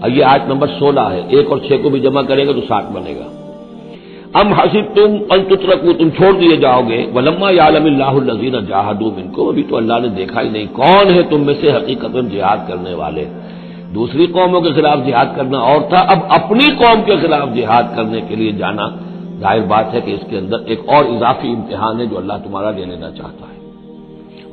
اور یہ آیت نمبر 16 ہے، 1 اور 6 کو بھی جمع کریں گے تو 7 بنے گا۔ ام حسبتم ان تترکوا، تم چھوڑ دیے جاؤ گے، ولما یعلم اللہ الذین جاہدوا منکم، ابھی تو اللہ نے دیکھا ہی نہیں کون ہے تم میں سے حقیقت میں جہاد کرنے والے۔ دوسری قوموں کے خلاف جہاد کرنا اور تھا، اب اپنی قوم کے خلاف جہاد کرنے کے لیے جانا، ظاہر بات ہے کہ اس کے اندر ایک اور اضافی امتحان ہے جو اللہ تمہارا لے لینا چاہتا ہے۔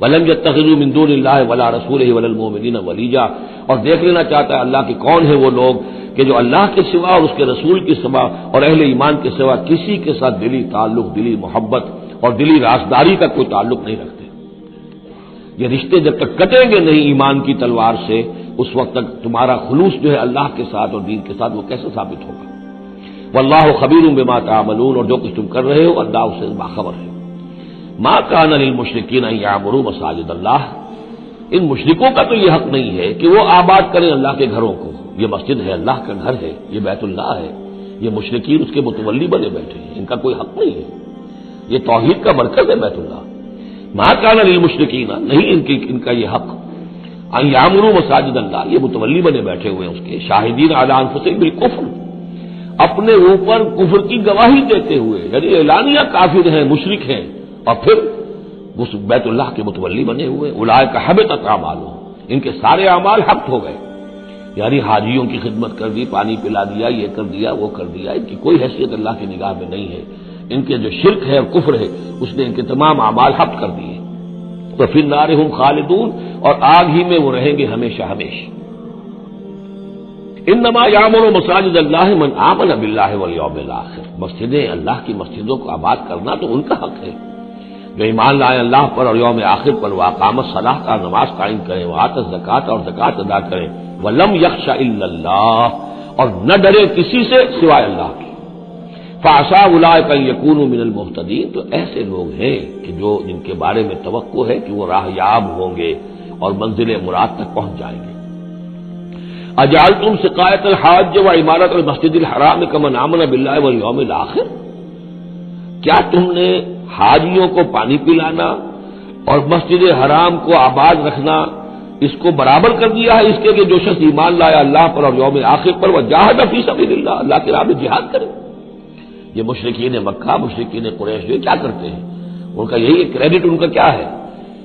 وَلَمْ يَتَّخِذُوا مِن دُونِ اللَّهِ وَلَا رَسُولِهِ وَلَا الْمُؤْمِنِينَ وَلِيًّا، اور دیکھ لینا چاہتا ہے اللہ کہ کون ہے وہ لوگ کہ جو اللہ کے سوا اور اس کے رسول کے سوا اور اہل ایمان کے سوا کسی کے ساتھ دلی تعلق، دلی محبت اور دلی رازداری کا کوئی تعلق نہیں رکھتے۔ یہ رشتے جب تک کٹیں گے نہیں ایمان کی تلوار سے، اس وقت تک تمہارا خلوص جو ہے اللہ کے ساتھ اور دین کے ساتھ وہ کیسے ثابت ہوگا؟ واللہ خبیر بما تعملون، اور جو کچھ تم کر رہے ہو اللہ اس سے باخبر ہے۔ ما کان للمشرکین ان یعمروا مساجد اللہ، ان مشرکوں کا تو یہ حق نہیں ہے کہ وہ آباد کریں اللہ کے گھروں کو، یہ مسجد ہے، اللہ کا گھر ہے، یہ بیت اللہ ہے، یہ مشرکین اس کے متولی بنے بیٹھے ہیں، ان کا کوئی حق نہیں ہے، یہ توحید کا مرکز ہے بیت اللہ۔ ما کان للمشرکین، نہیں ان کا یہ حق، ان یعمروا مساجد اللہ، یہ متولی بنے بیٹھے ہوئے ہیں اس کے، شاہدین علی انفسہم بالکفر، اپنے اوپر کفر کی گواہی دیتے ہوئے، یعنی اعلانیہ کافر ہیں، مشرک ہیں، اور پھر اس بیت اللہ کے متولی بنے ہوئے۔ اولئک حبطت اعمالہم، ان کے سارے اعمال حبط ہو گئے، یعنی حاجیوں کی خدمت کر دی، پانی پلا دیا، یہ کر دیا، وہ کر دیا، ان کی کوئی حیثیت اللہ کی نگاہ میں نہیں ہے۔ ان کے جو شرک ہے اور کفر ہے اس نے ان کے تمام اعمال حبط کر دیے۔ وفی النار ہم خالدون، اور آگ ہی میں وہ رہیں گے ہمیشہ ہمیشہ۔ انما یعمر مساجد اللہ من آمن باللہ والیوم الآخر، مسجدیں اللہ کی مسجدوں کو آباد کرنا تو ان کا حق ہے جو ایمان لائے اللہ پر اور یوم آخر پر، واقام الصلاۃ کا نماز قائم کریں، وآت الزکوٰۃ اور زکوٰۃ ادا کریں، ولم یخش الا اللہ، اور نہ ڈرے کسی سے سوائے اللہ کے۔ فعسى اولئک ان یکونوا من المہتدین، تو ایسے لوگ ہیں کہ جو جن کے بارے میں توقع ہے کہ وہ راہ یاب ہوں گے اور منزل مراد تک پہنچ جائیں گے۔ اجعلتم سقایۃ الحاج و عمارت المسجد الحرام کمن آمن باللہ والیوم الآخر، کیا تم نے حاجیوں کو پانی پلانا اور مسجد حرام کو آباد رکھنا اس کو برابر کر دیا ہے اس کے کہ جو شخص ایمان لایا اللہ پر اور یوم آخر پر، وجاہد فی سبیل اللہ، اللہ کی راہ میں جہاد کرے؟ یہ مشرکین مکہ، مشرکین قریش جو کیا کرتے ہیں، ان کا یہی کریڈٹ ان کا کیا ہے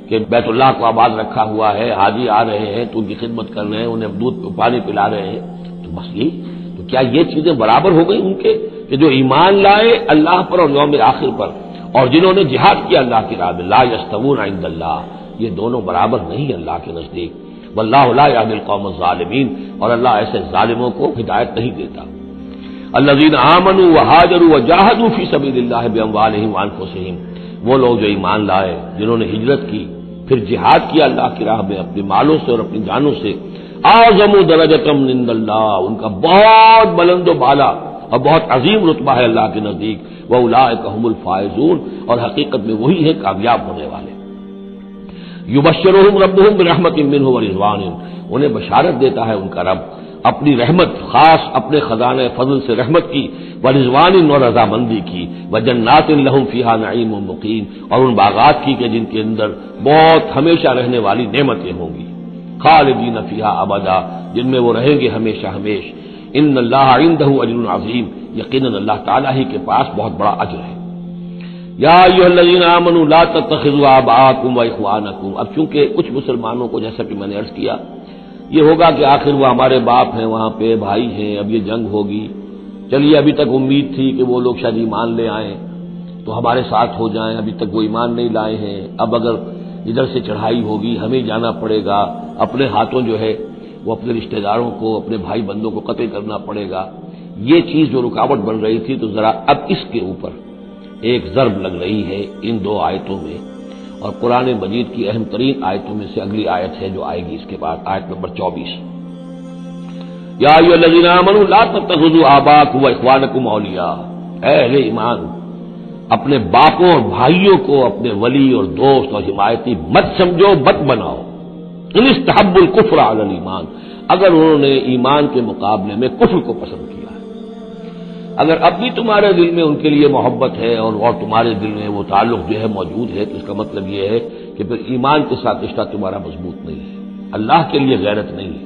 کہ بیت اللہ کو آباد رکھا ہوا ہے، حاجی آ رہے ہیں تو ان کی خدمت کر رہے ہیں، انہیں دودھ پانی پلا رہے ہیں، تو بس یہی تو کیا یہ چیزیں برابر ہو گئی ان کے کہ جو ایمان لائے اللہ پر اور یوم آخر پر اور جنہوں نے جہاد کیا اللہ کی راہ میں؟ لا یستوون عند اللہ، یہ دونوں برابر نہیں اللہ کے نزدیک۔ واللہ لا یہدی القوم الظالمین، اور اللہ ایسے ظالموں کو ہدایت نہیں دیتا۔ الذین آمنوا وہاجروا وجاہدوا فی سبیل اللہ باموالہم وانفسہم، وہ لوگ جو ایمان لائے، جنہوں نے ہجرت کی پھر جہاد کیا اللہ کی راہ میں اپنے مالوں سے اور اپنی جانوں سے، اعظم درجۃ من عند اللہ، ان کا بہت بلند و بالا اور بہت عظیم رتبہ ہے اللہ کے نزدیک۔ وَأُولَٰئِكَ هُمُ الْفَائِزُونَ، اور حقیقت میں وہی ہیں کامیاب ہونے والے۔ يُبَشِّرُهُمْ رَبُّهُم بِرَحْمَةٍ مِّنْهُ وَرِضْوَانٍ، انہیں بشارت دیتا ہے ان کا رب اپنی رحمت، خاص اپنے خزانہ فضل سے رحمت کی، ورضوان اور رضامندی کی، وجنات لہم فیہا نعیم مقیم، اور ان باغات کی کہ جن کے اندر بہت ہمیشہ رہنے والی نعمتیں ہوں گی، خالدین فیہا ابدا، جن میں وہ رہیں گے ہمیشہ ہمیش۔ ان اللہ عندہ اجر عظیم، یقیناً اللہ تعالیٰ ہی کے پاس بہت بڑا اجر ہے۔ یا ایھا الذین آمنوا لا تتخذوا آباءکم واخوانکم، اب چونکہ کچھ مسلمانوں کو جیسا کہ میں نے عرض کیا یہ ہوگا کہ آخر وہ ہمارے باپ ہیں، وہاں پہ بھائی ہیں، اب یہ جنگ ہوگی، چلیے ابھی تک امید تھی کہ وہ لوگ شاید ایمان لے آئیں تو ہمارے ساتھ ہو جائیں، ابھی تک وہ ایمان نہیں لائے ہیں، اب اگر ادھر سے چڑھائی ہوگی ہمیں جانا پڑے گا، اپنے ہاتھوں جو ہے وہ اپنے رشتہ داروں کو، اپنے بھائی بندوں کو قتل کرنا پڑے گا، یہ چیز جو رکاوٹ بن رہی تھی، تو ذرا اب اس کے اوپر ایک ضرب لگ رہی ہے ان دو آیتوں میں، اور قرآن مجید کی اہم ترین آیتوں میں سے اگلی آیت ہے جو آئے گی اس کے بعد، آیت نمبر 24۔ یا ایھا الذین آمنوا لا تتخذوا آباءکم واخوانکم اولیاء، اے اہل ایمان اپنے باپوں اور بھائیوں کو اپنے ولی اور دوست اور حمایتی مت سمجھو، مت بناؤ، ان استحبوا الکفر علی الایمان، اگر انہوں نے ایمان کے مقابلے میں کفر کو پسند کیا، اگر اب بھی تمہارے دل میں ان کے لیے محبت ہے اور تمہارے دل میں وہ تعلق جو ہے موجود ہے، تو اس کا مطلب یہ ہے کہ پھر ایمان کے ساتھ رشتہ تمہارا مضبوط نہیں ہے، اللہ کے لیے غیرت نہیں ہے،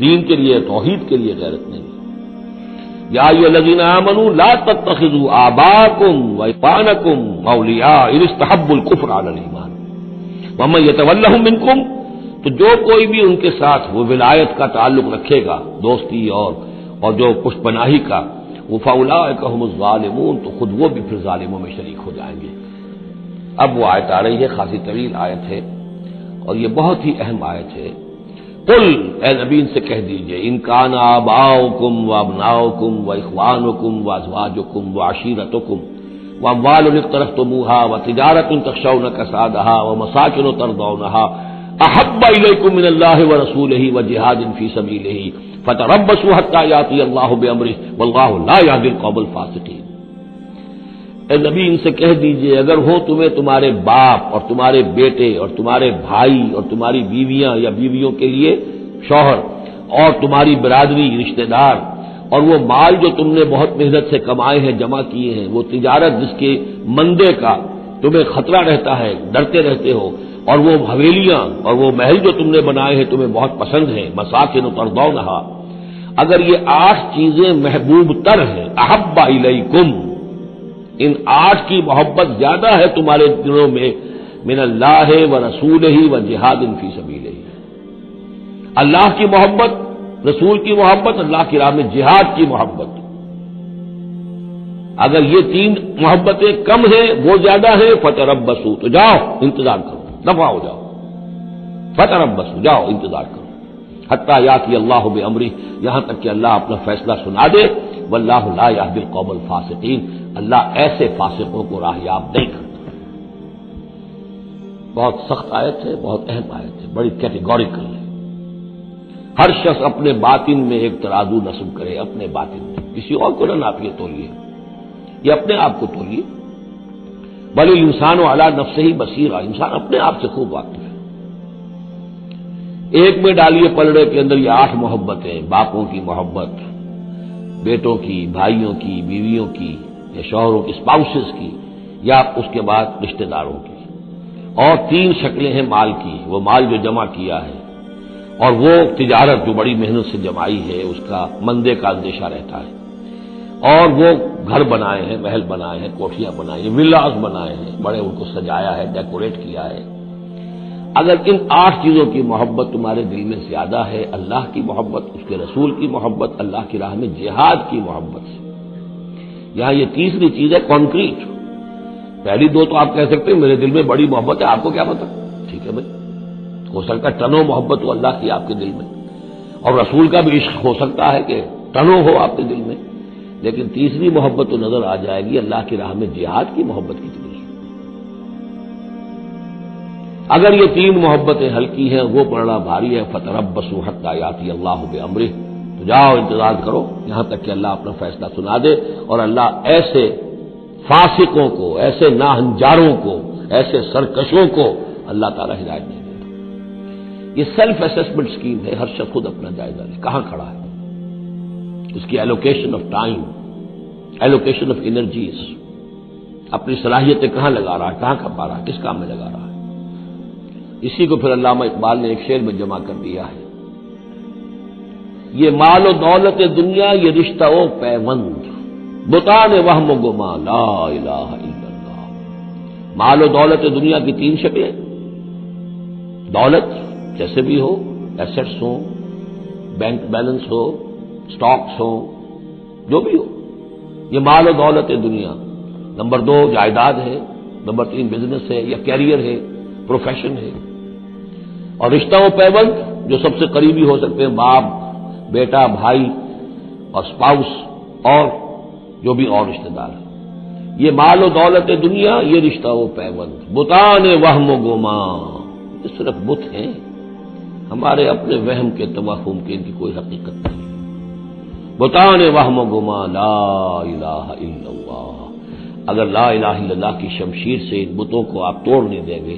دین کے لیے، توحید کے لیے غیرت نہیں ہے۔ یا ایھا الذین آمنوا لا تتخذوا آباءکم واخوانکم اولیاء ان استحبوا الکفر علی الایمان ومن یتولہم منکم، تو جو کوئی بھی ان کے ساتھ وہ ولایت کا تعلق رکھے گا، دوستی اور جو پشت پناہی کا، فَأُولَٰئِكَ هُمُ الظَّالِمُونَ، تو خود وہ بھی پھر ظالموں میں شریک ہو جائیں گے۔ اب وہ آیت آ رہی ہے، خاصی طویل آیت ہے اور یہ بہت ہی اہم آیت ہے۔ قل، اے نبی ان سے کہہ دیجئے، ان کان آباؤکم وابناؤکم واخوانکم وازواجکم وعشیرتکم واموال اقترفتموها وتجارۃ تخشون کسادها ومساکن ترضونها احب الیکم من اللہ ورسولہ وجہاد فی سبیلہ فتربصوا حتی یاتی اللہ بامرہ واللہ لا یہدی القوم الفاسقین۔ اے نبی ان سے کہہ دیجئے، اگر ہو تمہیں تمہارے باپ اور تمہارے بیٹے اور تمہارے بھائی اور تمہاری بیویاں یا بیویوں کے لیے شوہر اور تمہاری برادری رشتہ دار، اور وہ مال جو تم نے بہت محنت سے کمائے ہیں، جمع کیے ہیں، وہ تجارت جس کے مندے کا تمہیں خطرہ رہتا ہے، ڈرتے رہتے ہو، اور وہ حویلیاں اور وہ محل جو تم نے بنائے ہیں تمہیں بہت پسند ہیں، مساکن ترضونھا، اگر یہ 8 چیزیں محبوب تر ہیں، احب الیکم، ان 8 کی محبت زیادہ ہے تمہارے دلوں میں، من اللہ و رسولہ و جہاد فی سبیلہ، اللہ کی محبت، رسول کی محبت، اللہ کی راہ میں جہاد کی محبت، اگر یہ 3 محبتیں کم ہیں وہ زیادہ ہیں، فتربصوا، تو جاؤ انتظار کرو، دفع ہو جاؤ، فتربصوا، جاؤ انتظار کرو، حتی یاتی اللہ بامرہ، یہاں تک کہ اللہ اپنا فیصلہ سنا دے، واللہ لا یہدی القوم الفاسقین، اللہ ایسے فاسقوں کو راہیاب نہیں کرتا۔ بہت سخت آیت ہے، بہت اہم آیت ہے، بڑی کیٹیگوریکل ہے۔ ہر شخص اپنے باطن میں ایک ترازو نصب کرے، اپنے باطن میں، کسی اور کو نہ ناپیے تولیے، یہ اپنے آپ کو تولیے۔ بل الانسان علی نفسہ بصیرہ، انسان اپنے آپ سے خوب واقف ہے۔ ایک میں ڈالیے پلڑے کے اندر یہ 8 محبتیں، باپوں کی محبت، بیٹوں کی، بھائیوں کی، بیویوں کی، یا شوہروں کی، اسپاؤسز کی، یا اس کے بعد رشتہ داروں کی، اور 3 شکلیں ہیں مال کی، وہ مال جو جمع کیا ہے، اور وہ تجارت جو بڑی محنت سے جمائی ہے، اس کا مندے کا اندیشہ رہتا ہے، اور وہ گھر بنائے ہیں، محل بنائے ہیں، کوٹھیاں بنائی ہیں، ولاز بنائے ہیں، بڑے ان کو سجایا ہے، ڈیکوریٹ کیا ہے۔ اگر ان 8 چیزوں کی محبت تمہارے دل میں زیادہ ہے، اللہ کی محبت، اس کے رسول کی محبت، اللہ کی راہ میں جہاد کی محبت سے، یہاں یہ تیسری چیز ہے کانکریٹ۔ پہلی 2 تو آپ کہہ سکتے ہیں میرے دل میں بڑی محبت ہے، آپ کو کیا پتا، ٹھیک ہے بھائی، ہو سکتا ہے ٹنوں محبت ہو اللہ کی آپ کے دل میں، اور رسول کا بھی عشق ہو سکتا ہے کہ ٹنوں ہو آپ کے دل میں، لیکن تیسری محبت تو نظر آ جائے گی، اللہ کی راہ میں جہاد کی محبت کتنی ہے۔ اگر یہ 3 محبتیں ہلکی ہیں، وہ پڑنا بھاری ہے، فتربصوا حتی یاتی اللہ بامرہ، تو جاؤ انتظار کرو یہاں تک کہ اللہ اپنا فیصلہ سنا دے، اور اللہ ایسے فاسقوں کو، ایسے ناہنجاروں کو، ایسے سرکشوں کو اللہ تعالی ہدایت نہیں دیتا۔ یہ سیلف اسسمنٹ سکیم ہے، ہر شخص خود اپنا جائزہ لے، کہاں کھڑا ہے، اس کی allocation of time, allocation of energies, اپنی صلاحیتیں کہاں لگا رہا ہے، کہاں کھپا رہا ہے، کس کام میں لگا رہا ہے۔ اسی کو پھر علامہ اقبال نے ایک شعر میں جمع کر دیا ہے، یہ مال و دولت دنیا، یہ رشتہ و پیوند، بتان وہم و گما، لا الہ الا اللہ۔ مال و دولت دنیا کی 3 شکلیں، دولت جیسے بھی ہو، ایسٹس ہو، بینک بیلنس ہو، سٹاکس ہو، جو بھی ہو، یہ مال و دولت دنیا۔ نمبر 2 جائیداد ہے، نمبر 3 بزنس ہے یا کیریئر ہے، پروفیشن ہے، اور رشتہ و پیوند جو سب سے قریبی ہو سکتے ہیں، باپ، بیٹا، بھائی اور اسپاؤس، اور جو بھی اور رشتہ دار ہیں۔ یہ مال و دولت دنیا، یہ رشتہ و پیوند، بتان وہم و گما، یہ صرف بت ہیں، ہمارے اپنے وہم کے، توہم کے، ان کی کوئی حقیقت نہیں۔ بتان وہم و گما، لا الہ الا اللہ۔ اگر لا الہ الا اللہ کی شمشیر سے ان بتوں کو آپ توڑ نہیں دیں گے،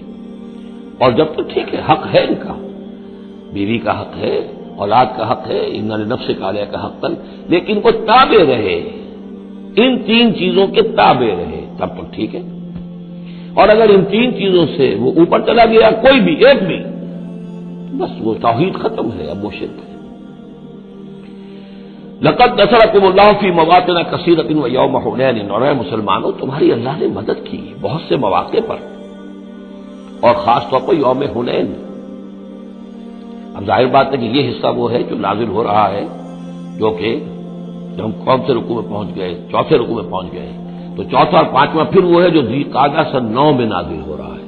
اور جب تک ٹھیک ہے، حق ہے ان کا، بیوی کا حق ہے، اولاد کا حق ہے، ان لنفسک علیہ کا حق، لیکن وہ تابع رہے، ان 3 چیزوں کے تابع رہے، تب تک ٹھیک ہے۔ اور اگر ان 3 چیزوں سے وہ اوپر چلا گیا، کوئی بھی ایک بھی، بس وہ توحید ختم ہے، اب وہ شرک ہے۔ لقد نصرکم اللہ فی مواطن کثیرۃ ویوم حنین، اور اے مسلمانوں تمہاری اللہ نے مدد کی بہت سے مواقع پر، اور خاص طور پر یوم حنین۔ اب ظاہر بات ہے کہ یہ حصہ وہ ہے جو نازل ہو رہا ہے، جو کہ جب ہم کون سے رکوع میں پہنچ گئے، 4تھے رکوع میں پہنچ گئے، تو 4تھا اور 5واں پھر وہ ہے جو ذی قعدہ سن 9 میں نازل ہو رہا ہے۔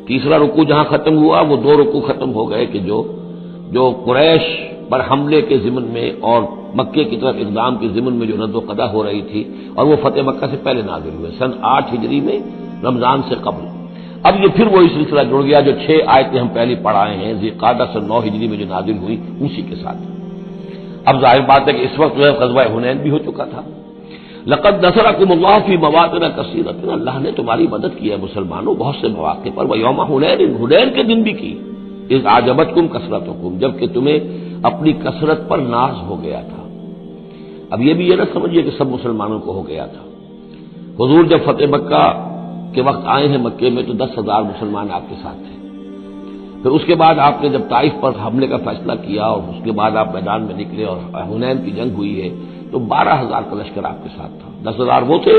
تیسرا رکوع جہاں ختم ہوا، وہ 2 رکوع ختم ہو گئے کہ جو قریش پر حملے کے ضمن میں اور مکے کی طرف اقدام کے ضمن میں جو رد و قضا ہو رہی تھی، اور وہ فتح مکہ سے پہلے نازل ہوئے، سن 8 ہجری میں، رمضان سے قبل۔ اب یہ پھر وہی سلسلہ جڑ گیا جو 6 آیتیں ہم پہلے پڑھائے ہیں، ذی قعدہ سن 9 ہجری میں جو نازل ہوئی، اسی کے ساتھ۔ اب ظاہر بات ہے کہ اس وقت جو ہے غزوہ حنین بھی ہو چکا تھا۔ لقد نصرکم اللہ فی مواطن کثیرۃ، اللہ نے تمہاری مدد کی ہے مسلمانوں بہت سے مواقع پر، ویوم حنین، حنین کے دن بھی کی، اذ اعجبتکم کثرتکم، جبکہ تمہیں اپنی کثرت پر ناز ہو گیا تھا۔ اب یہ بھی یہ نہ سمجھیے کہ سب مسلمانوں کو ہو گیا تھا۔ حضور جب فتح مکہ کے وقت آئے ہیں مکے میں، تو 10,000 مسلمان آپ کے ساتھ تھے۔ پھر اس کے بعد آپ نے جب طائف پر حملے کا فیصلہ کیا، اور اس کے بعد آپ میدان میں نکلے اور حنین کی جنگ ہوئی ہے، تو 12,000 کا لشکر آپ کے ساتھ تھا۔ 10,000 وہ تھے،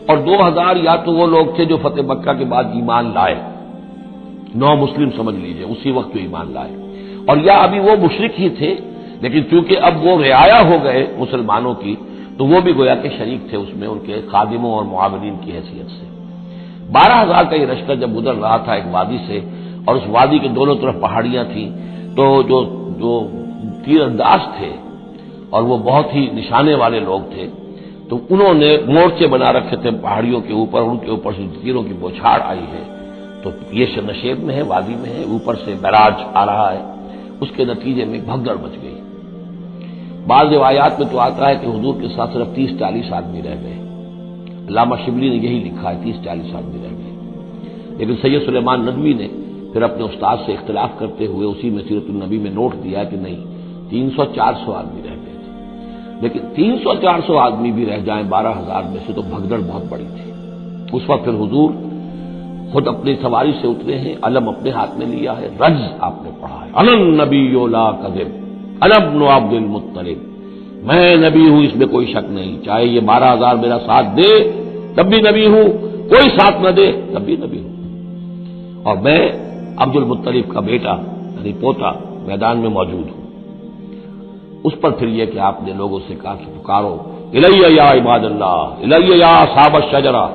اور 2,000 یا تو وہ لوگ تھے جو فتح مکہ کے بعد ایمان لائے، 9 مسلم سمجھ لیجئے اسی وقت جو ایمان لائے، اور یا ابھی وہ مشرک ہی تھے، لیکن چونکہ اب وہ رعایا ہو گئے مسلمانوں کی، تو وہ بھی گویا کہ شریک تھے اس میں، ان کے خادموں اور معاونین کی حیثیت سے۔ 12,000 کا یہ لشکر جب گزر رہا تھا ایک وادی سے، اور اس وادی کے دونوں طرف پہاڑیاں تھیں، تو جو تیر انداز تھے اور وہ بہت ہی نشانے والے لوگ تھے، تو انہوں نے مورچے بنا رکھے تھے پہاڑیوں کے اوپر، ان کے اوپر سے تیروں کی بوچھاڑ آئی ہے، تو یہ نشیب میں ہے، وادی میں ہے، اوپر سے بیراج آ رہا ہے، اس کے نتیجے میں بھگدڑ مچ گئی۔ بعض روایات میں تو آتا ہے کہ حضور کے ساتھ صرف 30-40 آدمی رہ گئے، علامہ شبلی نے یہی لکھا ہے 30-40 آدمی رہ گئے، لیکن سید سلیمان ندوی نے پھر اپنے استاد سے اختلاف کرتے ہوئے اسی میں سیرت النبی میں نوٹ دیا کہ نہیں، 300-400 آدمی رہ گئے تھے، لیکن 300-400 آدمی بھی رہ جائیں 12,000 میں سے تو بھگدڑ بہت بڑی تھی۔ اس وقت پھر حضور خود اپنی سواری سے اترے ہیں، علم اپنے ہاتھ میں لیا ہے، رجز آپ نے پڑھا ہے، انا النبی لا کذب انا ابن عبد المطلب، میں نبی ہوں، اس میں کوئی شک نہیں، چاہے یہ 12,000 میرا ساتھ دے تب بھی نبی ہوں، کوئی ساتھ نہ دے تب بھی نبی ہوں، اور میں عبد المطلب کا بیٹا یعنی پوتا میدان میں موجود ہوں۔ اس پر پھر یہ کہ آپ نے لوگوں سے کہا کہ پکارو الیہ یا عباد اللہ، الیہ یا اصحاب الشجرہ،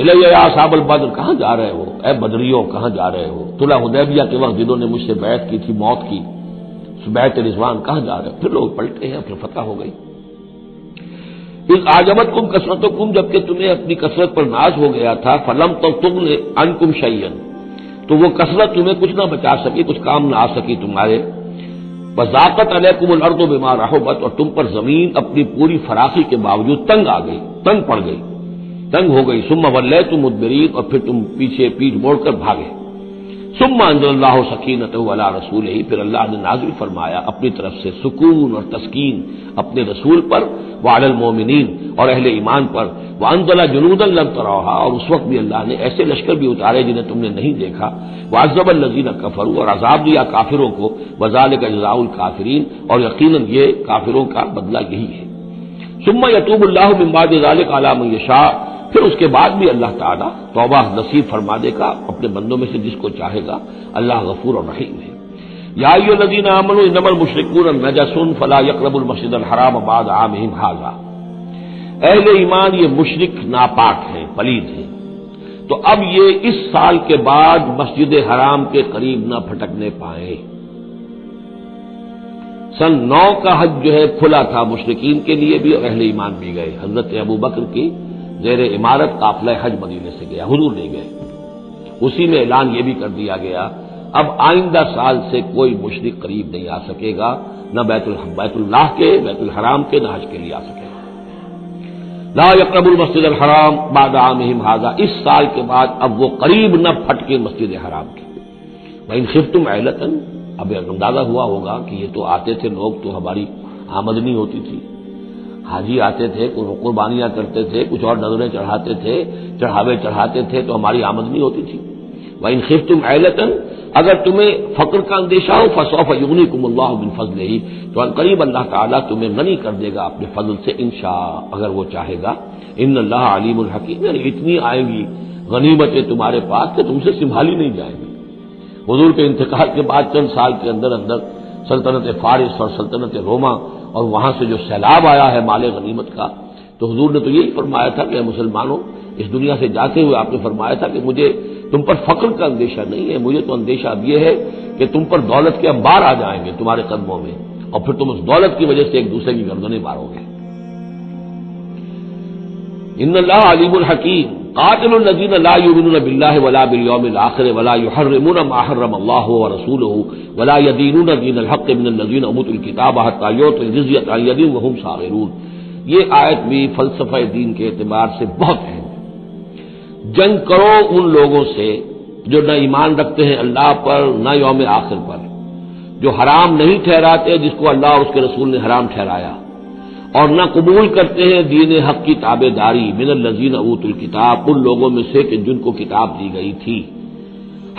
الیہ یا اصحاب البدر، کہاں جا رہے ہو اے بدریوں، کہاں جا رہے ہو؟ صلح حدیبیہ کے وقت جنہوں نے مجھ سے بیعت کی تھی موت کی، بیعت رضوان، کہاں جا رہے ہو؟ پھر لوگ پلٹے ہیں، پھر فتح ہو گئی۔ اذ اعجبتکم کثرتکم، جبکہ تمہیں اپنی کثرت پر ناز ہو گیا تھا، فلم تغن عنکم شیئا، تو وہ کثرت تمہیں کچھ نہ بچا سکی، کچھ کام نہ آ سکی تمہارے، وضاقت علیکم الارض بما رحبت، اور تم پر زمین اپنی پوری فراخی کے باوجود تنگ آ گئی، تنگ پڑ گئی، تنگ ہو گئی، ثم ولیتم مدبرین، اور پھر تم پیچھے پیٹ موڑ کر بھاگے، ثم انزل اللہ سکینتہ علی رسولہ، پھر اللہ نے نازل فرمایا اپنی طرف سے سکون اور تسکین اپنے رسول پر، وعلی المومنین، اور اہل ایمان پر، وانزل جنودا لم تروها، اور اس وقت بھی اللہ نے ایسے لشکر بھی اتارے جنہیں تم نے نہیں دیکھا، وعذب الذین کفروا، اور عذاب دیا کافروں کو، وذالک جزاء الکافرین، اور یقیناً یہ کافروں کا بدلہ یہی ہے۔ ثم یتوب اللہ من بعد ذلک علی من یشاء، پھر اس کے بعد بھی اللہ تعالیٰ توبہ نصیب فرما دے گا اپنے بندوں میں سے جس کو چاہے گا، اللہ غفور اور رحیم ہے۔ یا ایھا الذین آمنوا انما المشرکون نجس فلا یقربوا المسجد الحرام بعد عامهم ھذا، اہل ایمان یہ مشرک ناپاک ہیں، پلید ہیں، تو اب یہ اس سال کے بعد مسجد حرام کے قریب نہ پھٹکنے پائیں۔ سن 9 کا حج جو ہے کھلا تھا مشرکین کے لیے بھی اور اہل ایمان بھی گئے، حضرت ابوبکر کی زیر امارت قافلہ حج مدینے سے گیا، حضور نہیں گئے، اسی میں اعلان یہ بھی کر دیا گیا اب آئندہ سال سے کوئی مشرک قریب نہیں آ سکے گا، نہ بیت اللہ کے، بیت الحرام کے، نہ حج کے لیے آ سکے گا۔ لا یقربوا المسجد الحرام بعد عامهم ھذا، اس سال کے بعد اب وہ قریب نہ پھٹکے مسجد حرام کے۔ وَإِنْ خِفْتُمْ عَيْلَةً، اب اندازہ ہوا ہوگا کہ یہ تو آتے تھے لوگ تو ہماری آمدنی ہوتی تھی، حاجی آتے تھے، قربانیاں کرتے تھے، کچھ اور نذریں چڑھاتے تھے، چڑھاوے چڑھاتے تھے، تو ہماری آمدنی ہوتی تھی۔ وَإِنْ خِفْتُمْ عَيْلَةً، اگر تمہیں فقر کا اندیشہ ہو، فَسَوْفَ يُغْنِيكُمُ اللَّهُ مِنْ فَضْلِهِ، تو قریب اللہ تعالیٰ تمہیں غنی کر دے گا اپنے فضل سے انشاء، اگر وہ چاہے گا۔ ان اللہ علیم الحکیم، یعنی اتنی آئیں گی غنیمتیں تمہارے پاس کہ تم سے سنبھالی نہیں جائیں گی۔ حضور کے انتقال کے بعد چند سال کے اندر اندر سلطنت فارس اور سلطنت روما اور وہاں سے جو سیلاب آیا ہے مال غنیمت کا، تو حضور نے تو یہی فرمایا تھا کہ اے مسلمانوں، اس دنیا سے جاتے ہوئے آپ نے فرمایا تھا کہ مجھے تم پر فقر کا اندیشہ نہیں ہے، مجھے تو اندیشہ اب یہ ہے کہ تم پر دولت کے انبار آ جائیں گے تمہارے قدموں میں، اور پھر تم اس دولت کی وجہ سے ایک دوسرے کی گردنیں مارو گے۔ ان اللہ علیم الحکیم، قاتل الذین لا یؤمنون باللہ ولا بالیوم الآخر ولا یحرمون ما حرم اللہ ورسولہ ولا یدینون دین الحق من الذین اوتوا الکتاب حتی یعطوا الجزیۃ عن ید وہم صاغرون۔ یہ آیت بھی فلسفہ دین کے اعتبار سے بہت اہم ہے۔ جنگ کرو ان لوگوں سے جو نہ ایمان رکھتے ہیں اللہ پر، نہ یوم آخر پر، جو حرام نہیں ٹھہراتے جس کو اللہ اور اس کے رسول نے حرام ٹھہرایا، اور نہ قبول کرتے ہیں دین حق کی تابع داری، من الذین اوتوا الکتاب، ان لوگوں میں سے کہ جن کو کتاب دی گئی تھی،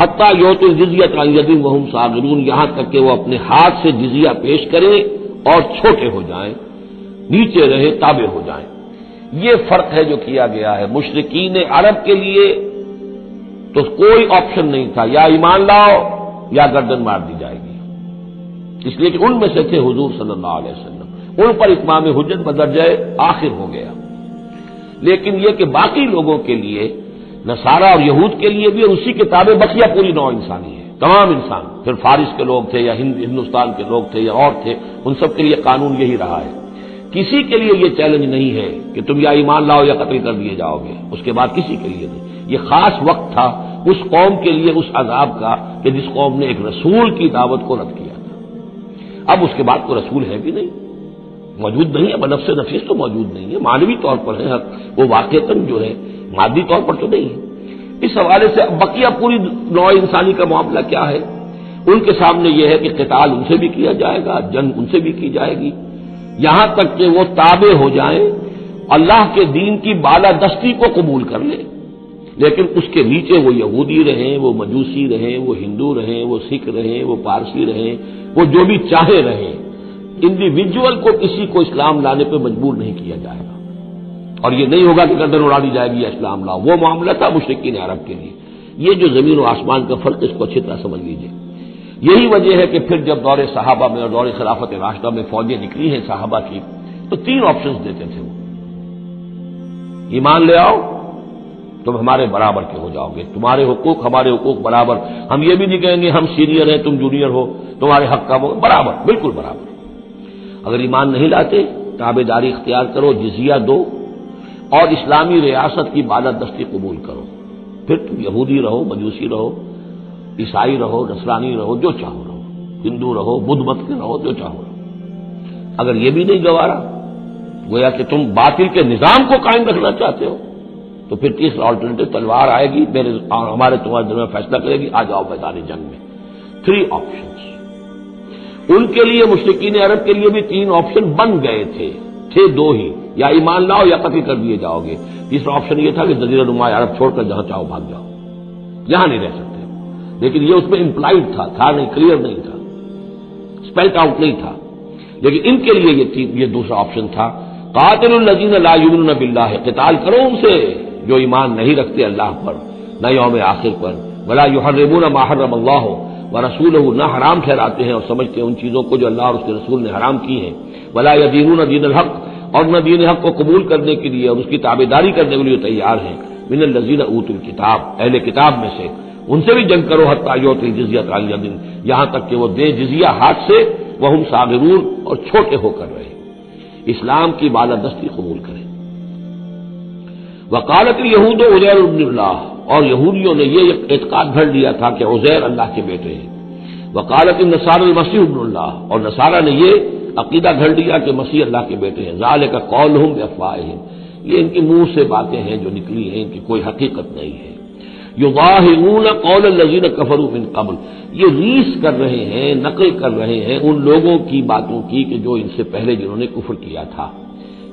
حتی یعطوا الجزیۃ عن ید وہم صاغرون، یہاں تک کہ وہ اپنے ہاتھ سے جزیہ پیش کریں اور چھوٹے ہو جائیں، نیچے رہے، تابع ہو جائیں۔ یہ فرق ہے جو کیا گیا ہے۔ مشرکین عرب کے لیے تو کوئی آپشن نہیں تھا، یا ایمان لاؤ یا گردن مار دی جائے گی، اس لیے کہ ان میں سے تھے حضور صلی اللہ علیہ وسلم، ان پر اتمام حجت بدرجہ آخر ہو گیا۔ لیکن یہ کہ باقی لوگوں کے لیے نصارہ اور یہود کے لیے بھی، اور اسی کتاب بقیہ پوری نوع انسانی ہے، تمام انسان، پھر فارس کے لوگ تھے یا ہندوستان کے لوگ تھے یا اور تھے، ان سب کے لیے قانون یہی رہا ہے۔ کسی کے لیے یہ چیلنج نہیں ہے کہ تم یا ایمان لاؤ یا قتل کر دیے جاؤ گے، اس کے بعد کسی کے لیے نہیں۔ یہ خاص وقت تھا اس قوم کے لیے اس عذاب کا کہ جس قوم نے ایک رسول کی دعوت کو رد کیا تھا۔ اب اس کے بعد کوئی رسول ہے بھی نہیں، موجود نہیں ہے، بنفس نفیس تو موجود نہیں ہے، معنوی طور پر ہے، وہ واقعتاً جو ہے مادی طور پر تو نہیں ہے۔ اس حوالے سے اب بقیہ پوری نوع انسانی کا معاملہ کیا ہے؟ ان کے سامنے یہ ہے کہ قتال ان سے بھی کیا جائے گا، جنگ ان سے بھی کی جائے گی، یہاں تک کہ وہ تابع ہو جائیں، اللہ کے دین کی بالادستی کو قبول کر لیں، لیکن اس کے نیچے وہ یہودی رہیں، وہ مجوسی رہیں، وہ ہندو رہیں، وہ سکھ رہیں، وہ پارسی رہیں، وہ جو بھی چاہے رہیں، انڈیویجول کو کسی کو اسلام لانے پہ مجبور نہیں کیا جائے گا، اور یہ نہیں ہوگا کہ گردن اڑا دی جائے گی یا اسلام لاؤ۔ وہ معاملہ تھا مشرکین عرب کے لیے۔ یہ جو زمین و آسمان کا فرق، اس کو اچھی طرح سمجھ لیجیے۔ یہی وجہ ہے کہ پھر جب دور صحابہ میں اور دور خلافت راشدہ میں فوجیں نکلی ہیں صحابہ کی، تو 3 آپشنز دیتے تھے وہ، ایمان لے آؤ تم ہمارے برابر کے ہو جاؤ گے، تمہارے حقوق ہمارے حقوق برابر، ہم یہ بھی نہیں کہیں گے ہم سینئر ہیں تم جونیئر ہو، تمہارے حق کم ہو، برابر، بالکل برابر۔ اگر ایمان نہیں لاتے تابع داری اختیار کرو، جزیہ دو، اور اسلامی ریاست کی بالادستی قبول کرو، پھر تم یہودی رہو، مجوسی رہو، عیسائی رہو، نصرانی رہو، جو چاہو رہو، ہندو رہو، بدھ مت کے رہو، جو چاہو رہو۔ اگر یہ بھی نہیں گوارا، گویا کہ تم باطل کے نظام کو قائم رکھنا چاہتے ہو، تو پھر تیسرا آلٹرنیٹو تلوار آئے گی ہمارے تمہارے درمیان فیصلہ کرے گی، آ جاؤ میدان جنگ میں۔ 3 آپشنز ان کے لیے، مشرکین عرب کے لیے بھی 3 آپشن بن گئے تھے 2 ہی، یا ایمان لاؤ یا قتل کر دیے جاؤ گے۔ تیسرا آپشن یہ تھا کہ جزیرہ نما عرب چھوڑ کر جہاں چاہو بھاگ جاؤ، یہاں نہیں رہ سکتے، لیکن یہ اس میں امپلائڈ تھا نہیں، کلیئر نہیں تھا، اسپیلٹ آؤٹ نہیں تھا، لیکن ان کے لیے یہ دوسرا آپشن تھا، قاتل الذین لا یؤمنون باللہ، قتال کرو ان سے جو ایمان نہیں رکھتے اللہ پر، نہ یوم آخر پر، ولا یحرمون ما حرم اللہ ورسولہ، نہ حرام ٹھہراتے ہیں اور سمجھتے ہیں ان چیزوں کو جو اللہ اور اس کے رسول نے حرام کی ہیں، ولا یدینون دین الحق، اور نہ دین حق کو قبول کرنے کے لیے اور اس کی تابعداری کرنے کے لیے تیار ہیں، من الذین اوتوا الکتاب، اہل کتاب میں سے، ان سے بھی جنگ کرو حتی یؤتی الجزیۃ عن ید، یہاں تک کہ وہ دیں جزیہ ہاتھ سے، وہم صاغرون، اور چھوٹے ہو کر رہے، اسلام کی بالادستی قبول کریں۔ وقالت الیہود عزیر ابن اللہ، اور یہودیوں نے یہ اعتقاد گھڑ لیا تھا کہ عزیر اللہ کے بیٹے ہیں۔ وقالت النصارى المسیح ابن اللہ، اور نصارہ نے یہ عقیدہ گھڑ لیا کہ مسیح اللہ کے بیٹے ہیں۔ ذالک قولہم بافواہہم، یہ ان کے منہ سے باتیں ہیں جو نکلی ہیں، ان کی کوئی حقیقت نہیں ہے۔ یضاہرون قول الذین کفروا من قبل، یہ ریس کر رہے ہیں، نقل کر رہے ہیں ان لوگوں کی باتوں کی کہ جو ان سے پہلے جنہوں نے کفر کیا تھا۔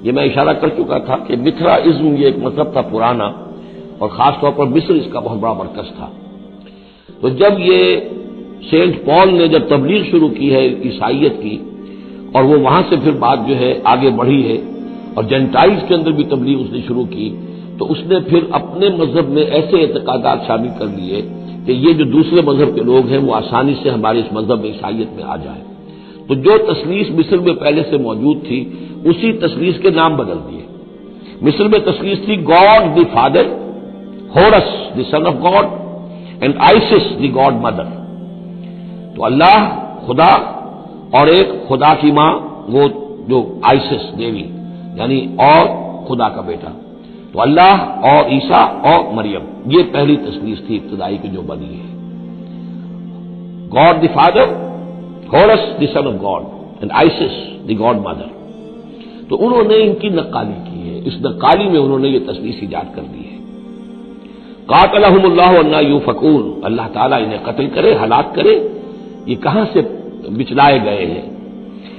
یہ میں اشارہ کر چکا تھا کہ متھرائزم یہ ایک مذہب تھا پرانا، اور خاص طور پر مصر اس کا بہت بڑا مرکز تھا۔ تو جب یہ سینٹ پال نے جب تبلیغ شروع کی ہے عیسائیت کی، اور وہ وہاں سے پھر بات جو ہے آگے بڑھی ہے، اور جینٹائلز کے اندر بھی تبلیغ اس نے شروع کی، تو اس نے پھر اپنے مذہب میں ایسے اعتقادات شامل کر لیے کہ یہ جو دوسرے مذہب کے لوگ ہیں وہ آسانی سے ہمارے اس مذہب میں عیسائیت میں آ جائیں۔ تو جو تثلیث مصر میں پہلے سے موجود تھی، اسی تثلیث کے نام بدل دیے۔ مصر میں تثلیث تھی God the father, Horus the son of God, and Isis the God mother. تو اللہ خدا اور ایک خدا کی ماں، وہ جو آئسس دیوی یعنی، اور خدا کا بیٹا، تو اللہ اور عیسیٰ اور مریم، یہ پہلی تثلیث تھی ابتدائی کی جو بنی ہے، God the father, Horus the son of God, and Isis the God mother. تو انہوں نے ان کی نقالی کی ہے، اس نقالی میں انہوں نے یہ تثلیث ایجاد کر دی ہے۔ قاتلہم اللہ انا یؤفکون، اللہ تعالیٰ انہیں قتل کرے، ہلاک کرے، یہ کہاں سے بچلائے گئے ہیں۔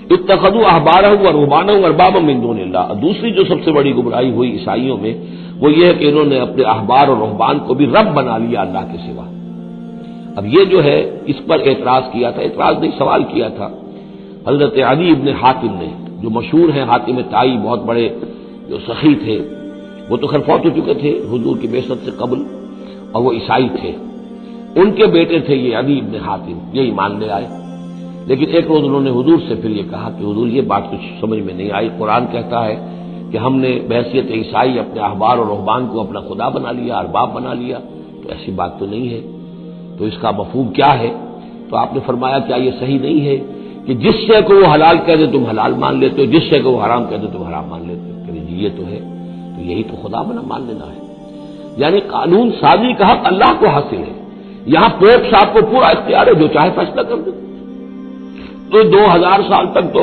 اتخذوا احبارهم ورهبانهم اربابا من دون اللہ، دوسری جو سب سے بڑی گمراہی ہوئی عیسائیوں میں وہ یہ ہے کہ انہوں نے اپنے احبار اور رہبان کو بھی رب بنا لیا اللہ کے سوا۔ اب یہ جو ہے اس پر اعتراض کیا تھا، اعتراض نہیں سوال کیا تھا حضرت عدی ابن حاتم نے، جو مشہور ہیں حاتم طائی، بہت بڑے جو سخی تھے، وہ تو خیر فوت ہو چکے تھے حضور کی بعثت سے قبل، اور وہ عیسائی تھے، ان کے بیٹے تھے یہ عدی ابن حاتم، یہ ایمان لے آئے۔ لیکن ایک روز انہوں نے حضور سے پھر یہ کہا کہ حضور یہ بات کچھ سمجھ میں نہیں آئی، قرآن کہتا ہے کہ ہم نے بحیثیت عیسائی اپنے احبار اور رہبان کو اپنا خدا بنا لیا، ارباب بنا لیا، تو ایسی بات تو نہیں ہے۔ تو اس کا مفہوم کیا ہے؟ تو آپ نے فرمایا کیا یہ صحیح نہیں ہے کہ جس شے کو وہ حلال کہہ دے تم حلال مان لیتے ہو، جس شے کو وہ حرام کہہ دے تم حرام مان لیتے ہو؟ کہ جی یہ تو ہے، تو یہی تو خدا بنا مان لینا ہے۔ یعنی قانون سازی کا حق اللہ کو حاصل ہے، یہاں پوپ صاحب کو پورا اختیار ہے، جو چاہے فیصلہ کر دے۔ تو 2000 سال تک تو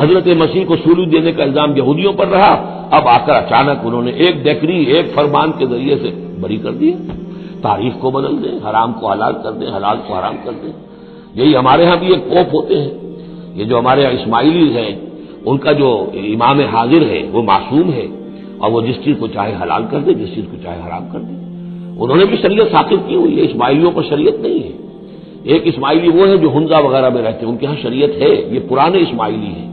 حضرت مسیح کو صلیب دینے کا الزام یہودیوں پر رہا، اب آ کر اچانک انہوں نے ایک ڈیکری، ایک فرمان کے ذریعے سے بری کر دیا، تاریخ کو بدل دیں، حرام کو حلال کر دیں، حلال کو حرام کر دیں۔ یہی ہمارے ہاں بھی ایک پوپ ہوتے ہیں، یہ جو ہمارے اسماعیلی ہیں، ان کا جو امام حاضر ہے وہ معصوم ہے، اور وہ جس چیز کو چاہے حلال کر دے، جس چیز کو چاہے حرام کر دے۔ انہوں نے بھی شریعت ثابت کی ہوئی ہے، اسماعیلیوں پر شریعت نہیں ہے۔ ایک اسماعیلی وہ ہے جو ہنزا وغیرہ میں رہتے ہیں، ان کے ہاں شریعت ہے، یہ پرانے اسماعیلی ہیں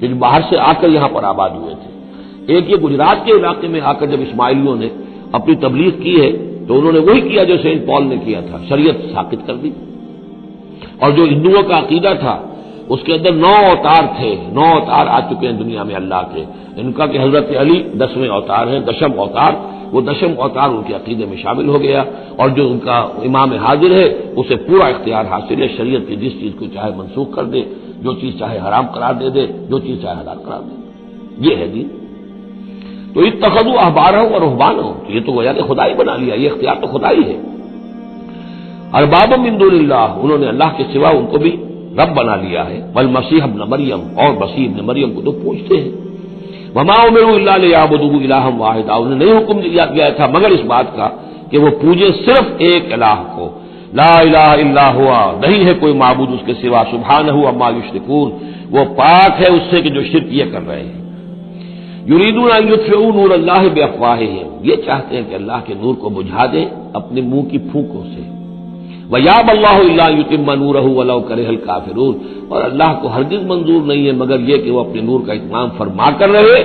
جو باہر سے آ کر یہاں پر آباد ہوئے تھے۔ ایک یہ گجرات کے علاقے میں آ کر جب اسماعیلیوں نے اپنی تبلیغ کی ہے تو انہوں نے وہی کیا جو سینٹ پال نے کیا تھا، شریعت ثابت کر دی۔ اور جو ہندوؤں کا عقیدہ تھا اس کے اندر 9 اوتار تھے، 9 اوتار آ چکے ہیں دنیا میں اللہ کے، ان کا کہ حضرت علی 10ویں اوتار ہیں، 10م اوتار، وہ 10م اوتار ان کے عقیدے میں شامل ہو گیا، اور جو ان کا امام حاضر ہے اسے پورا اختیار حاصل ہے، شریعت کی جس چیز کو چاہے منسوخ کر دے، جو چیز چاہے حرام قرار دے دے، جو چیز چاہے حلال قرار دے دے۔ یہ ہے دین۔ تو اتخذوا احبارهم ورهبانهم، تو یہ تو گویا کہ خدائی بنا لیا، یہ اختیار تو خدائی ہے۔ اربابا من دون اللہ، انہوں نے اللہ کے سوا ان کو بھی رب بنا لیا ہے۔ والمسیح ابن مریم، اور مسیح ابن مریم کو تو پوچھتے ہیں۔ وما امروا الا ليعبدوا الها واحدا، انہیں نہیں حکم دیا گیا تھا مگر اس بات کا کہ وہ پوجے صرف ایک الہ کو، لا الہ الا ہوا، نہیں ہے کوئی معبود اس کے سوا، سبحانہ عما یشرکون، وہ پاک ہے اس سے کہ جو شرک یہ کر رہے ہیں۔ یریدون ان یطفئوا نور اللہ بافواہہم، یہ چاہتے ہیں کہ اللہ کے نور کو بجھا دیں اپنے منہ کی پھونکوں سے۔ وَيَأْبَى اللَّهُ إِلَّا أَن يُتِمَّ نُورَهُ وَلَوْ كَرِهَ الْكَافِرُونَ، اور اللہ کو ہرگز منظور نہیں ہے مگر یہ کہ وہ اپنے نور کا اتمام فرما کر رہے،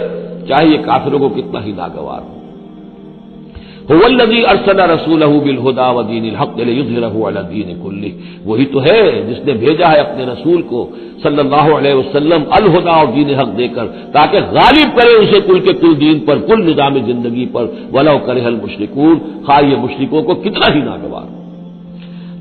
چاہے یہ کافروں کو کتنا ہی ناگوار ہو۔ هُوَ الَّذِي أَرْسَلَ رَسُولَهُ بِالْهُدَىٰ وَدِينِ الْحَقِّ لِيُظْهِرَهُ عَلَى الدِّينِ كُلِّهِ، وہی تو ہے جس نے بھیجا ہے اپنے رسول کو صلی اللہ علیہ وسلم الہدا اور دین حق دے کر، تاکہ غالب کرے اسے کل کے کل دین پر، کل نظام زندگی پر، وَلَوْ كَرِهَ الْمُشْرِكُونَ، خواہ یہ مشرکوں کو کتنا ہی ناگوار ہو۔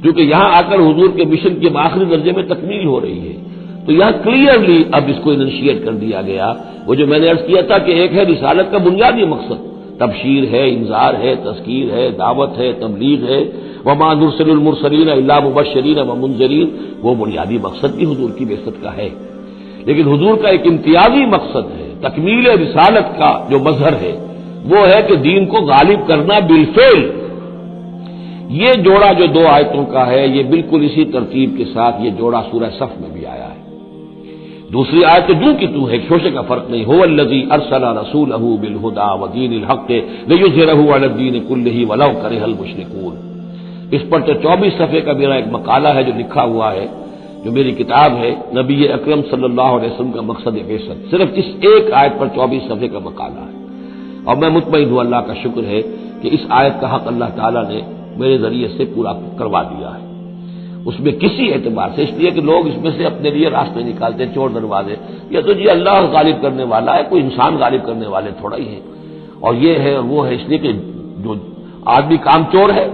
کیونکہ یہاں آ کر حضور کے مشن کے آخری درجے میں تکمیل ہو رہی ہے، تو یہاں کلیئرلی اب اس کو انیشیٹ کر دیا گیا۔ وہ جو میں نے عرض کیا تھا کہ ایک ہے رسالت کا بنیادی مقصد، تبشیر ہے، انذار ہے، تذکیر ہے، دعوت ہے، تبلیغ ہے، وما نرسل المرسلین الا مبشرین ومنذرین، وہ بنیادی مقصد بھی حضور کی بعثت کا ہے۔ لیکن حضور کا ایک امتیازی مقصد ہے، تکمیل رسالت کا جو مظہر ہے وہ ہے کہ دین کو غالب کرنا بالفعل۔ یہ جوڑا جو 2 آیتوں کا ہے یہ بالکل اسی ترتیب کے ساتھ یہ جوڑا سورہ صف میں بھی آیا ہے۔ دوسری آیت تو جو کہ تو ہے، شوشے کا فرق نہیں، هو الذی ارسل رسولہ بالہدی ودین الحق لیظہرہ علی الدین کلہ ولو کرہ المشرکون۔ اس پر تو 24 صفحے کا میرا ایک مقالہ ہے جو لکھا ہوا ہے، جو میری کتاب ہے نبی اکرم صلی اللہ علیہ وسلم کا مقصد بعثت، صرف اس ایک آیت پر 24 صفحے کا مقالہ ہے۔ اور میں مطمئن ہوں، اللہ کا شکر ہے کہ اس آیت کا حق اللہ تعالیٰ نے میرے ذریعے سے پورا کروا دیا ہے۔ اس میں کسی اعتبار سے، اس لیے کہ لوگ اس میں سے اپنے لیے راستے نکالتے ہیں، چور دروازے، یہ تو جی اللہ غالب کرنے والا ہے، کوئی انسان غالب کرنے والے تھوڑا ہی ہے، اور یہ ہے اور وہ ہے، اس لیے کہ جو آدمی کام چور ہے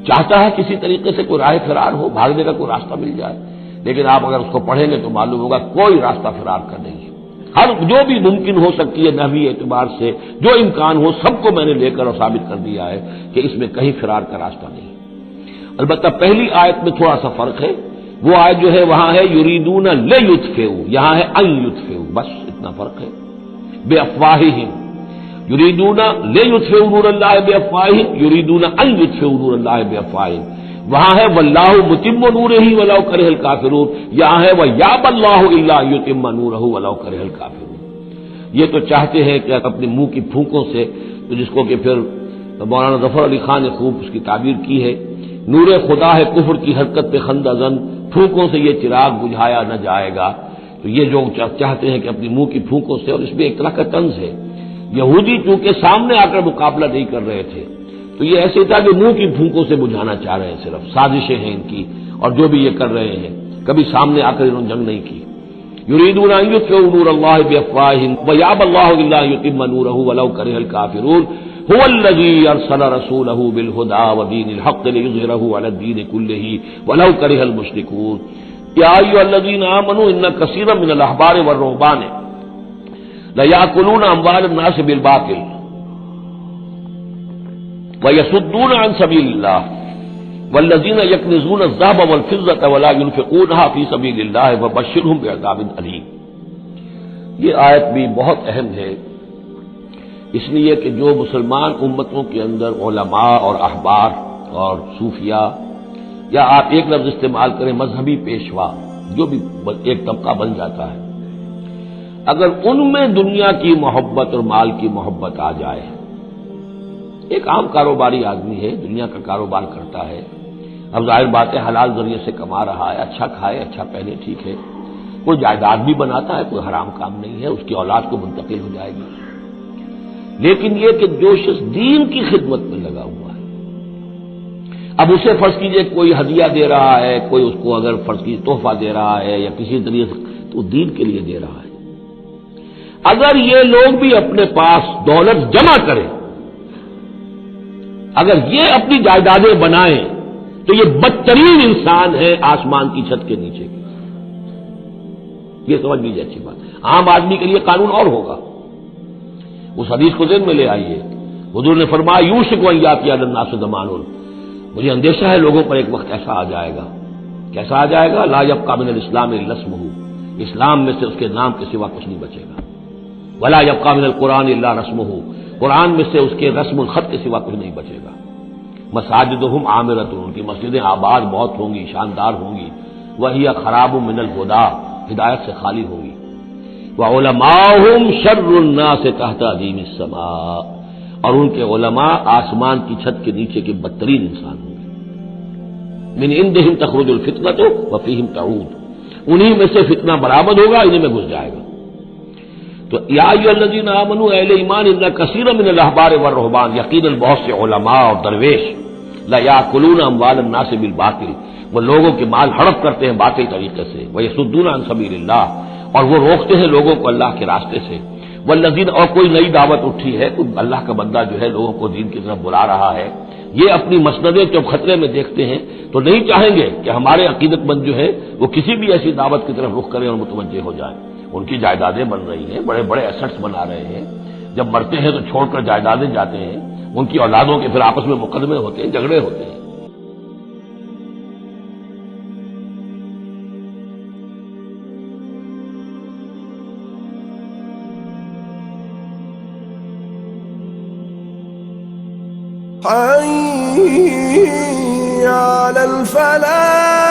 چاہتا ہے کسی طریقے سے کوئی راہ فرار ہو، بھاگنے کا کوئی راستہ مل جائے، لیکن آپ اگر اس کو پڑھیں گے تو معلوم ہوگا کوئی راستہ فرار کا نہیں ہے۔ ہر جو بھی ممکن ہو سکتی ہے نحوی اعتبار سے جو امکان ہو سب کو میں نے لے کر اور ثابت کر دیا ہے کہ اس میں کہیں فرار کا راستہ نہیں۔ البتہ پہلی آیت میں تھوڑا سا فرق ہے، وہ آیت جو ہے وہاں ہے یریدون لیطفئوا، یہاں ہے ان یطفئوا، بس اتنا فرق ہے۔ بافواہہم، یریدون لیطفئوا نور اللہ بافواہہم، یریدون ان یطفئوا نور اللہ بافواہہم، وہاں ہے واللہ متم نورہ ولو کرہ الکافرون، یہاں ہے ویابی اللہ الا ان یتم نورہ ولو کرہ الکافرون۔ یہ تو چاہتے ہیں کہ اپنے منہ کی پھونکوں سے، تو جس کو کہ پھر مولانا ظفر علی خان نے خوب اس کی تعبیر کی ہے، نور خدا ہے کفر کی حرکت پہ خندہ زن، پھونکوں سے یہ چراغ بجھایا نہ جائے گا۔ تو یہ جو چاہتے ہیں کہ اپنی منہ کی پھونکوں سے، اور اس میں ایک طرح کا طنز ہے، یہودی چونکہ سامنے آ کر مقابلہ نہیں کر رہے تھے تو یہ ایسے تھا کہ منہ کی پھونکوں سے بجھانا چاہ رہے ہیں، صرف سازشیں ہیں ان کی، اور جو بھی یہ کر رہے ہیں کبھی سامنے آ کر انہوں نے جنگ نہیں کی۔ یریدون ان یطفئوا نور اللہ بافواہہم ویأبی اللہ الا ان یتم نورہ ولو کرہ الکافرون هو الذی ارسل رسولہ بالہدی ودین الحق لیظہرہ علی الدین کلہ ولو کرہ المشرکون یا ایھا الذین آمنوا ان کثیرا من الاحبار والرہبان لیأکلون اموال الناس بالباطل ویصدون عن سبیل اللہ والذین یکنزون الذهب والفضة ولا ينفقونها فی سبیل اللہ فبشرهم بعذاب علیم۔ یہ آیت بھی بہت اہم ہے، اس لیے کہ جو مسلمان امتوں کے اندر علماء اور احبار اور صوفیاء، یا آپ ایک لفظ استعمال کریں مذہبی پیشوا، جو بھی ایک طبقہ بن جاتا ہے، اگر ان میں دنیا کی محبت اور مال کی محبت آ جائے، ایک عام کاروباری آدمی ہے، دنیا کا کاروبار کرتا ہے، اب ظاہر بات ہے حلال ذریعے سے کما رہا ہے، اچھا کھائے اچھا پہنے، ٹھیک ہے، کوئی جائیداد بھی بناتا ہے، کوئی حرام کام نہیں ہے، اس کی اولاد کو منتقل ہو جائے گی، لیکن یہ کہ جو شخص دین کی خدمت میں لگا ہوا ہے، اب اسے فرض کیجئے کوئی ہدیہ دے رہا ہے، کوئی اس کو اگر فرض کیجئے تحفہ دے رہا ہے یا کسی ذریعے سے، تو دین کے لیے دے رہا ہے۔ اگر یہ لوگ بھی اپنے پاس دولت جمع کریں، اگر یہ اپنی جائیدادیں بنائیں، تو یہ بدترین انسان ہے آسمان کی چھت کے نیچے کی۔ یہ سمجھ لیجیے اچھی بات ہے، عام آدمی کے لیے قانون اور ہوگا۔ اس حدیث کو ذہن میں لے آئیے، حضور نے فرمایا یوشک ان یاتی علی الناس زمان، مجھے اندیشہ ہے لوگوں پر ایک وقت ایسا آ جائے گا، کیسا آ جائے گا؟ لا یبقى من الاسلام الا اسمہ، اسلام میں سے اس کے نام کے سوا کچھ نہیں بچے گا، ولا یبقى من القرآن الا رسمہ، قرآن میں سے اس کے رسم الخط کے سوا کچھ نہیں بچے گا، مساجدہم عامرۃ، ان کی مسجدیں آباد بہت ہوں گی، شاندار ہوں گی، وہی خراب من الہدی، ہدایت سے خالی ہوں گی، وعلماؤہم شر الناس تحت عظیم السماء، اور ان کے علماء آسمان کی چھت کے نیچے کے بدترین انسان ہوں گے، من عندہم تخرج الفتنۃ وفیہم تعود، انہی میں سے فتنہ برآمد ہوگا، انہی میں گھس جائے گا۔ تو یا ایھا الذین آمنوا، اہل ایمان، ان کثیرا من الاحبار والرہبان، یقیناً بہت سے علماء اور درویش، لا یاکلون اموال الناس بالباطل، وہ لوگوں کے مال ہڑپ کرتے ہیں باطل طریقے سے، ویصدون عن سبیل اللہ، اور وہ روکتے ہیں لوگوں کو اللہ کے راستے سے، والذین، اور کوئی نئی دعوت اٹھی ہے، کوئی اللہ کا بندہ جو ہے لوگوں کو دین کی طرف بلا رہا ہے، یہ اپنی مسندیں جب خطرے میں دیکھتے ہیں تو نہیں چاہیں گے کہ ہمارے عقیدت مند جو ہے وہ کسی بھی ایسی دعوت کی طرف رخ کریں اور متوجہ ہو جائیں۔ ان کی جائیدادیں بن رہی ہیں، بڑے بڑے ایسٹس بنا رہے ہیں، جب مرتے ہیں تو چھوڑ کر جائیدادیں جاتے ہیں، ان کی اولادوں کے پھر آپس میں مقدمے ہوتے ہیں، جھگڑے ہوتے ہیں۔ حي على الفلاح